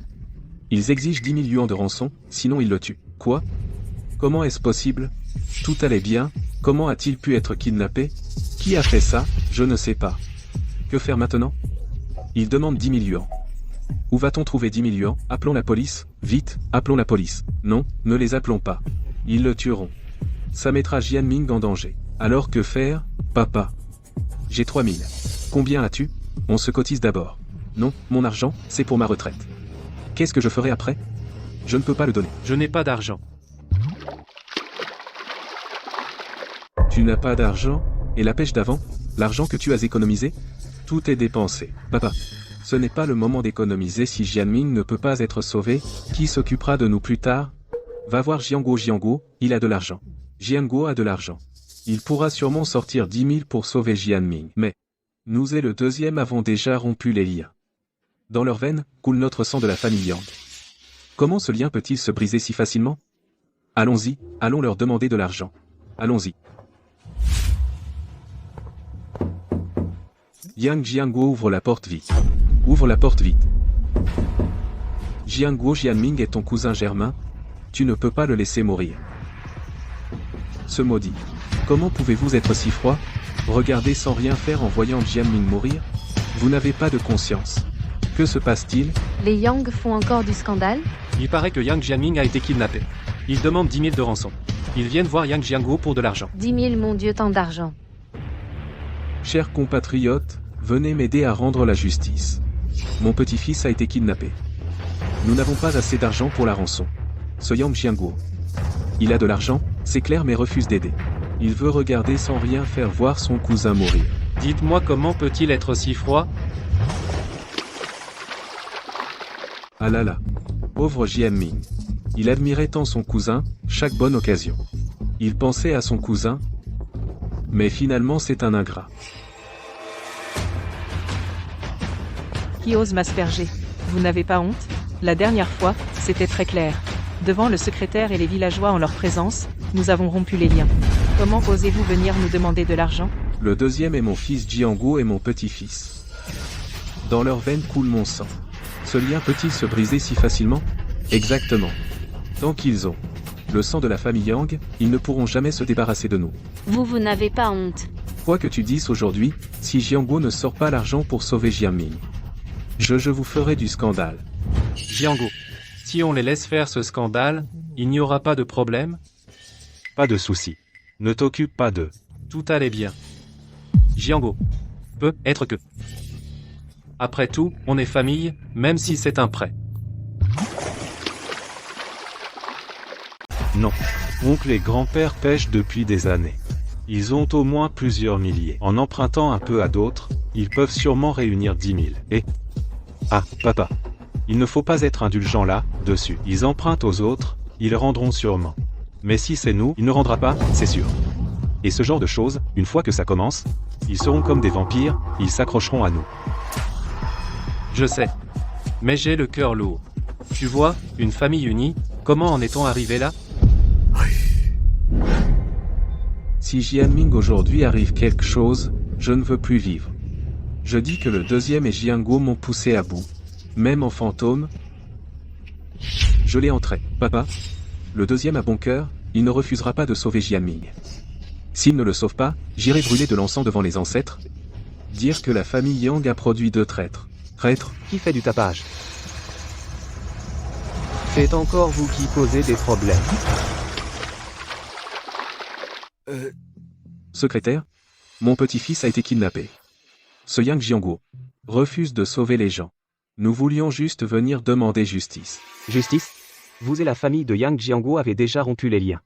Ils exigent 10 000 yuans de rançon, sinon ils le tuent. Quoi? Comment est-ce possible? Tout allait bien, comment a-t-il pu être kidnappé? Qui a fait ça? Je ne sais pas. Que faire maintenant? Ils demandent 10 000 yuans. Où va-t-on trouver 10 000 yuans? Appelons la police, vite, appelons la police. Non, ne les appelons pas. Ils le tueront. Ça mettra Jianming en danger. Alors que faire? Papa. J'ai 3 000. Combien as-tu? On se cotise d'abord. Non, mon argent, c'est pour ma retraite. Qu'est-ce que je ferai après? Je ne peux pas le donner. Je n'ai pas d'argent. Tu n'as pas d'argent? Et la pêche d'avant? L'argent que tu as économisé? Tout est dépensé. Papa, ce n'est pas le moment d'économiser. Si Jianming ne peut pas être sauvé, qui s'occupera de nous plus tard? Va voir Jianguo. Jianguo, il a de l'argent. Jianguo a de l'argent. Il pourra sûrement sortir 10 000 pour sauver Jianming. Mais, nous et le deuxième avons déjà rompu les liens. Dans leurs veines, coule notre sang de la famille Yang. Comment ce lien peut-il se briser si facilement? Allons-y, allons leur demander de l'argent. Allons-y. Yang Jianguo ouvre la porte vite. Ouvre la porte vite. Jianguo, Jianming est ton cousin germain. Tu ne peux pas le laisser mourir. Ce maudit. Comment pouvez-vous être si froid? Regardez sans rien faire en voyant Jianming mourir? Vous n'avez pas de conscience. Que se passe-t-il? Les Yang font encore du scandale? Il paraît que Yang Jianming a été kidnappé. Ils demandent 10 000 de rançon. Ils viennent voir Yang Jianguo pour de l'argent. 10 000, mon Dieu, tant d'argent. Chers compatriotes, venez m'aider à rendre la justice. Mon petit-fils a été kidnappé. Nous n'avons pas assez d'argent pour la rançon. Ce Yang Jianguo. Il a de l'argent, c'est clair, mais refuse d'aider. Il veut regarder sans rien faire voir son cousin mourir. Dites-moi comment peut-il être si froid? Ah là là. Pauvre Jianming. Il admirait tant son cousin, chaque bonne occasion. Il pensait à son cousin. Mais finalement c'est un ingrat. Qui ose m'asperger? Vous n'avez pas honte? La dernière fois, c'était très clair. Devant le secrétaire et les villageois en leur présence, nous avons rompu les liens. Comment osez-vous venir nous demander de l'argent? Le deuxième est mon fils Jianguo et mon petit-fils. Dans leurs veines coule mon sang. Ce lien peut-il se briser si facilement? Exactement. Tant qu'ils ont le sang de la famille Yang, ils ne pourront jamais se débarrasser de nous. Vous n'avez pas honte. Quoi que tu dises aujourd'hui, si Jianguo ne sort pas l'argent pour sauver Jianming, je vous ferai du scandale. Jianguo, si on les laisse faire ce scandale, il n'y aura pas de problème? Pas de souci. Ne t'occupe pas d'eux. Tout allait bien. Jianguo. Peut être que. Après tout, on est famille, même si c'est un prêt. Non. Oncle et grand-père pêchent depuis des années. Ils ont au moins plusieurs milliers. En empruntant un peu à d'autres, ils peuvent sûrement réunir 10 000. Et... Ah, papa. Il ne faut pas être indulgent là, dessus. Ils empruntent aux autres, ils rendront sûrement. Mais si c'est nous, il ne rendra pas, c'est sûr. Et ce genre de choses, une fois que ça commence, ils seront comme des vampires, ils s'accrocheront à nous. Je sais. Mais j'ai le cœur lourd. Tu vois, une famille unie, comment en est-on arrivé là? Si Jianming aujourd'hui arrive quelque chose, je ne veux plus vivre. Je dis que le deuxième et Jianguo m'ont poussé à bout. Même en fantôme, je l'ai entré. Papa, le deuxième a bon cœur, il ne refusera pas de sauver Jianming. S'il ne le sauve pas, j'irai brûler de l'encens devant les ancêtres. Dire que la famille Yang a produit 2 traîtres. Traîtres? Qui fait du tapage? C'est encore vous qui posez des problèmes. Secrétaire? Mon petit-fils a été kidnappé. Ce Yang Jianguo refuse de sauver les gens. Nous voulions juste venir demander justice. Justice? Vous et la famille de Yang Jianguo avez déjà rompu les liens.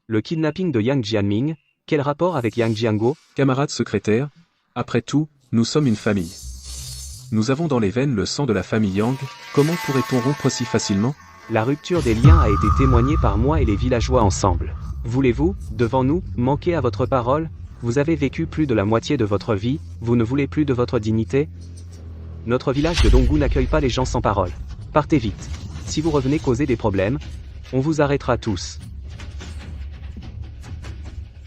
Le kidnapping de Yang Jianming, quel rapport avec Yang Jianguo? Camarade secrétaire, après tout, nous sommes une famille. Nous avons dans les veines le sang de la famille Yang, comment pourrait-on rompre si facilement? La rupture des liens a été témoignée par moi et les villageois ensemble. Voulez-vous, devant nous, manquer à votre parole? Vous avez vécu plus de la moitié de votre vie, vous ne voulez plus de votre dignité? Notre village de Donggu n'accueille pas les gens sans parole. Partez vite. Si vous revenez causer des problèmes, on vous arrêtera tous.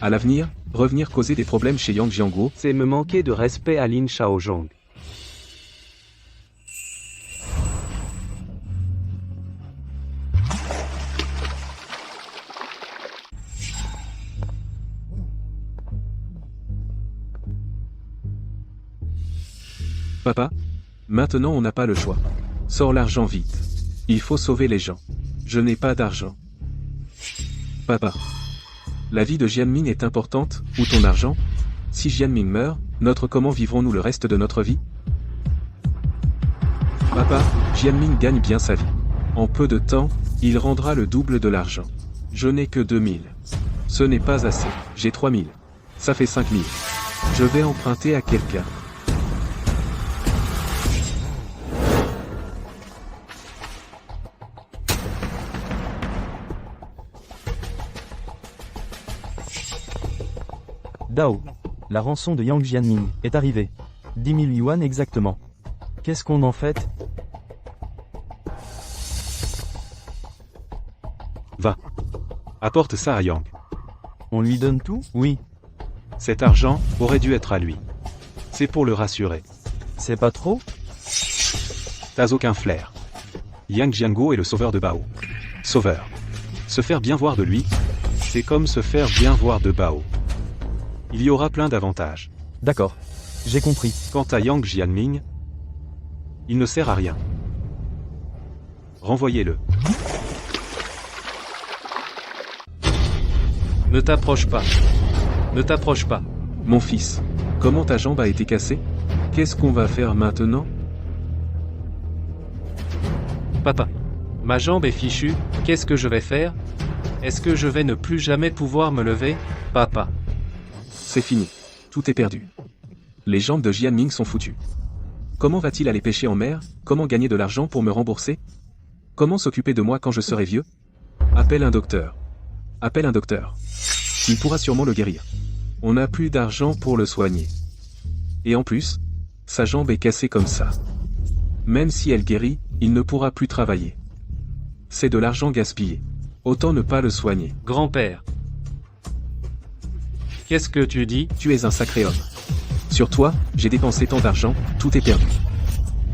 À l'avenir, revenir causer des problèmes chez Yang Jianguo, c'est me manquer de respect à Lin Shaozhong. Papa? Maintenant on n'a pas le choix. Sors l'argent vite. Il faut sauver les gens. Je n'ai pas d'argent. Papa. La vie de Jianming est importante, ou ton argent? Si Jianming meurt, comment vivrons-nous le reste de notre vie? Papa, Jianming gagne bien sa vie. En peu de temps, il rendra le double de l'argent. Je n'ai que 2000. Ce n'est pas assez. J'ai 3000. Ça fait 5000. Je vais emprunter à quelqu'un. Dao. La rançon de Yang Jianming est arrivée. 10 000 yuan exactement. Qu'est-ce qu'on en fait? Va. Apporte ça à Yang. On lui donne tout? Oui. Cet argent aurait dû être à lui. C'est pour le rassurer. C'est pas trop? T'as aucun flair. Yang Jianguo est le sauveur de Bao. Sauveur. Se faire bien voir de lui, c'est comme se faire bien voir de Bao. Il y aura plein d'avantages. D'accord. J'ai compris. Quant à Yang Jianming, il ne sert à rien. Renvoyez-le. Ne t'approche pas. Ne t'approche pas. Mon fils, comment ta jambe a été cassée? Qu'est-ce qu'on va faire maintenant? Papa. Ma jambe est fichue, qu'est-ce que je vais faire? Est-ce que je vais ne plus jamais pouvoir me lever, papa? C'est fini. Tout est perdu. Les jambes de Jianming sont foutues. Comment va-t-il aller pêcher en mer? Comment gagner de l'argent pour me rembourser? Comment s'occuper de moi quand je serai vieux? Appelle un docteur. Appelle un docteur. Il pourra sûrement le guérir. On n'a plus d'argent pour le soigner. Et en plus, sa jambe est cassée comme ça. Même si elle guérit, il ne pourra plus travailler. C'est de l'argent gaspillé. Autant ne pas le soigner. Grand-père. Qu'est-ce que tu dis? Tu es un sacré homme. Sur toi, j'ai dépensé tant d'argent, tout est perdu.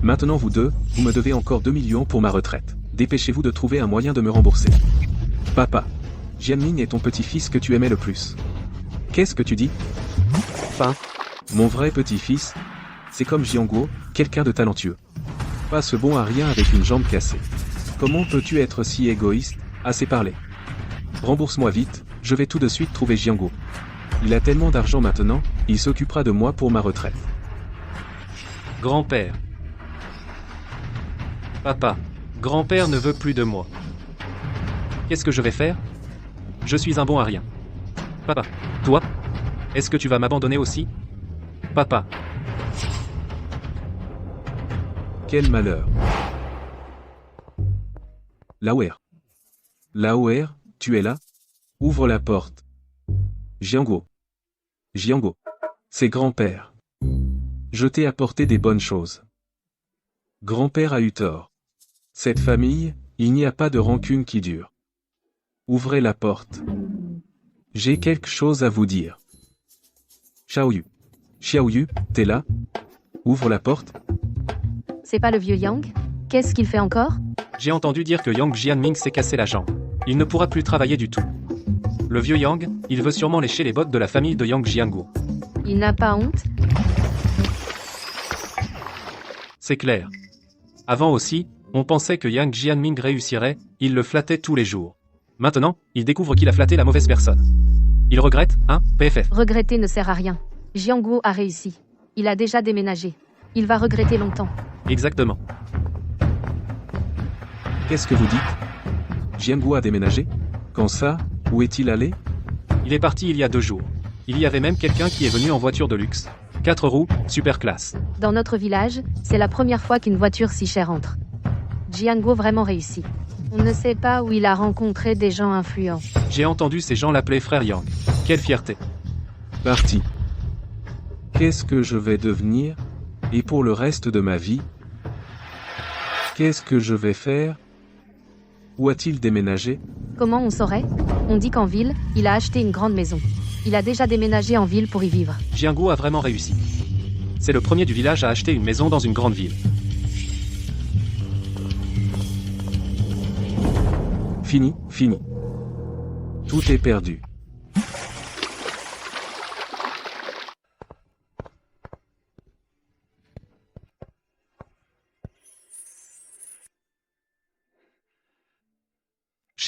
Maintenant vous deux, vous me devez encore 2 millions pour ma retraite. Dépêchez-vous de trouver un moyen de me rembourser. Papa. Jianming est ton petit-fils que tu aimais le plus. Qu'est-ce que tu dis? Fin. Mon vrai petit-fils, c'est comme Jianguo, quelqu'un de talentueux. Pas ce bon à rien avec une jambe cassée. Comment peux-tu être si égoïste? Assez parlé. Rembourse-moi vite, je vais tout de suite trouver Jianguo. Il a tellement d'argent maintenant, il s'occupera de moi pour ma retraite. Grand-père. Papa. Grand-père ne veut plus de moi. Qu'est-ce que je vais faire? Je suis un bon à rien. Papa. Toi? Est-ce que tu vas m'abandonner aussi? Papa. Quel malheur. Laoer. Laoer, tu es là? Ouvre la porte. Jianguo. Jianguo. C'est grand-père. Je t'ai apporté des bonnes choses. Grand-père a eu tort. Cette famille, il n'y a pas de rancune qui dure. Ouvrez la porte. J'ai quelque chose à vous dire. Xiaoyu. Xiaoyu, t'es là? Ouvre la porte. C'est pas le vieux Yang? Qu'est-ce qu'il fait encore? J'ai entendu dire que Yang Jianming s'est cassé la jambe. Il ne pourra plus travailler du tout. Le vieux Yang, il veut sûrement lécher les bottes de la famille de Yang Jianguo. Il n'a pas honte? C'est clair. Avant aussi, on pensait que Yang Jianming réussirait, il le flattait tous les jours. Maintenant, il découvre qu'il a flatté la mauvaise personne. Il regrette, hein, PFF? Regretter ne sert à rien. Jianguo a réussi. Il a déjà déménagé. Il va regretter longtemps. Exactement. Qu'est-ce que vous dites? Jianguo a déménagé? Quand ça? Où est-il allé? Il est parti il y a 2 jours. Il y avait même quelqu'un qui est venu en voiture de luxe. 4 roues, super classe. Dans notre village, c'est la première fois qu'une voiture si chère entre. Jianguo vraiment réussi. On ne sait pas où il a rencontré des gens influents. J'ai entendu ces gens l'appeler frère Yang. Quelle fierté. Parti. Qu'est-ce que je vais devenir? Et pour le reste de ma vie? Qu'est-ce que je vais faire? Où a-t-il déménagé? Comment on saurait? On dit qu'en ville, il a acheté une grande maison. Il a déjà déménagé en ville pour y vivre. Jianguo a vraiment réussi. C'est le premier du village à acheter une maison dans une grande ville. Fini, fini. Tout est perdu.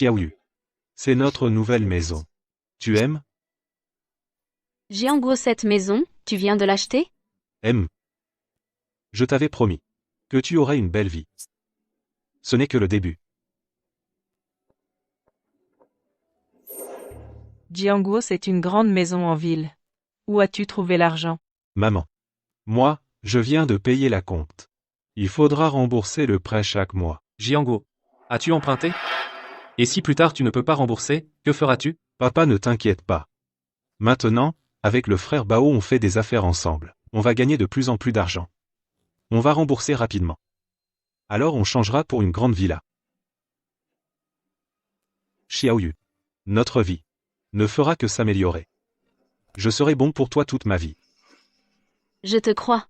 Xiaoyu. C'est notre nouvelle maison. Tu aimes? Jiangguo, cette maison, tu viens de l'acheter? Aime. Je t'avais promis que tu aurais une belle vie. Ce n'est que le début. Jiangguo, c'est une grande maison en ville. Où as-tu trouvé l'argent? Maman. Moi, je viens de payer la compte. Il faudra rembourser le prêt chaque mois. Jiangguo, as-tu emprunté? Et si plus tard tu ne peux pas rembourser, que feras-tu? Papa, ne t'inquiète pas. Maintenant, avec le frère Bao, on fait des affaires ensemble. On va gagner de plus en plus d'argent. On va rembourser rapidement. Alors on changera pour une grande villa. Xiaoyu. Notre vie ne fera que s'améliorer. Je serai bon pour toi toute ma vie. Je te crois.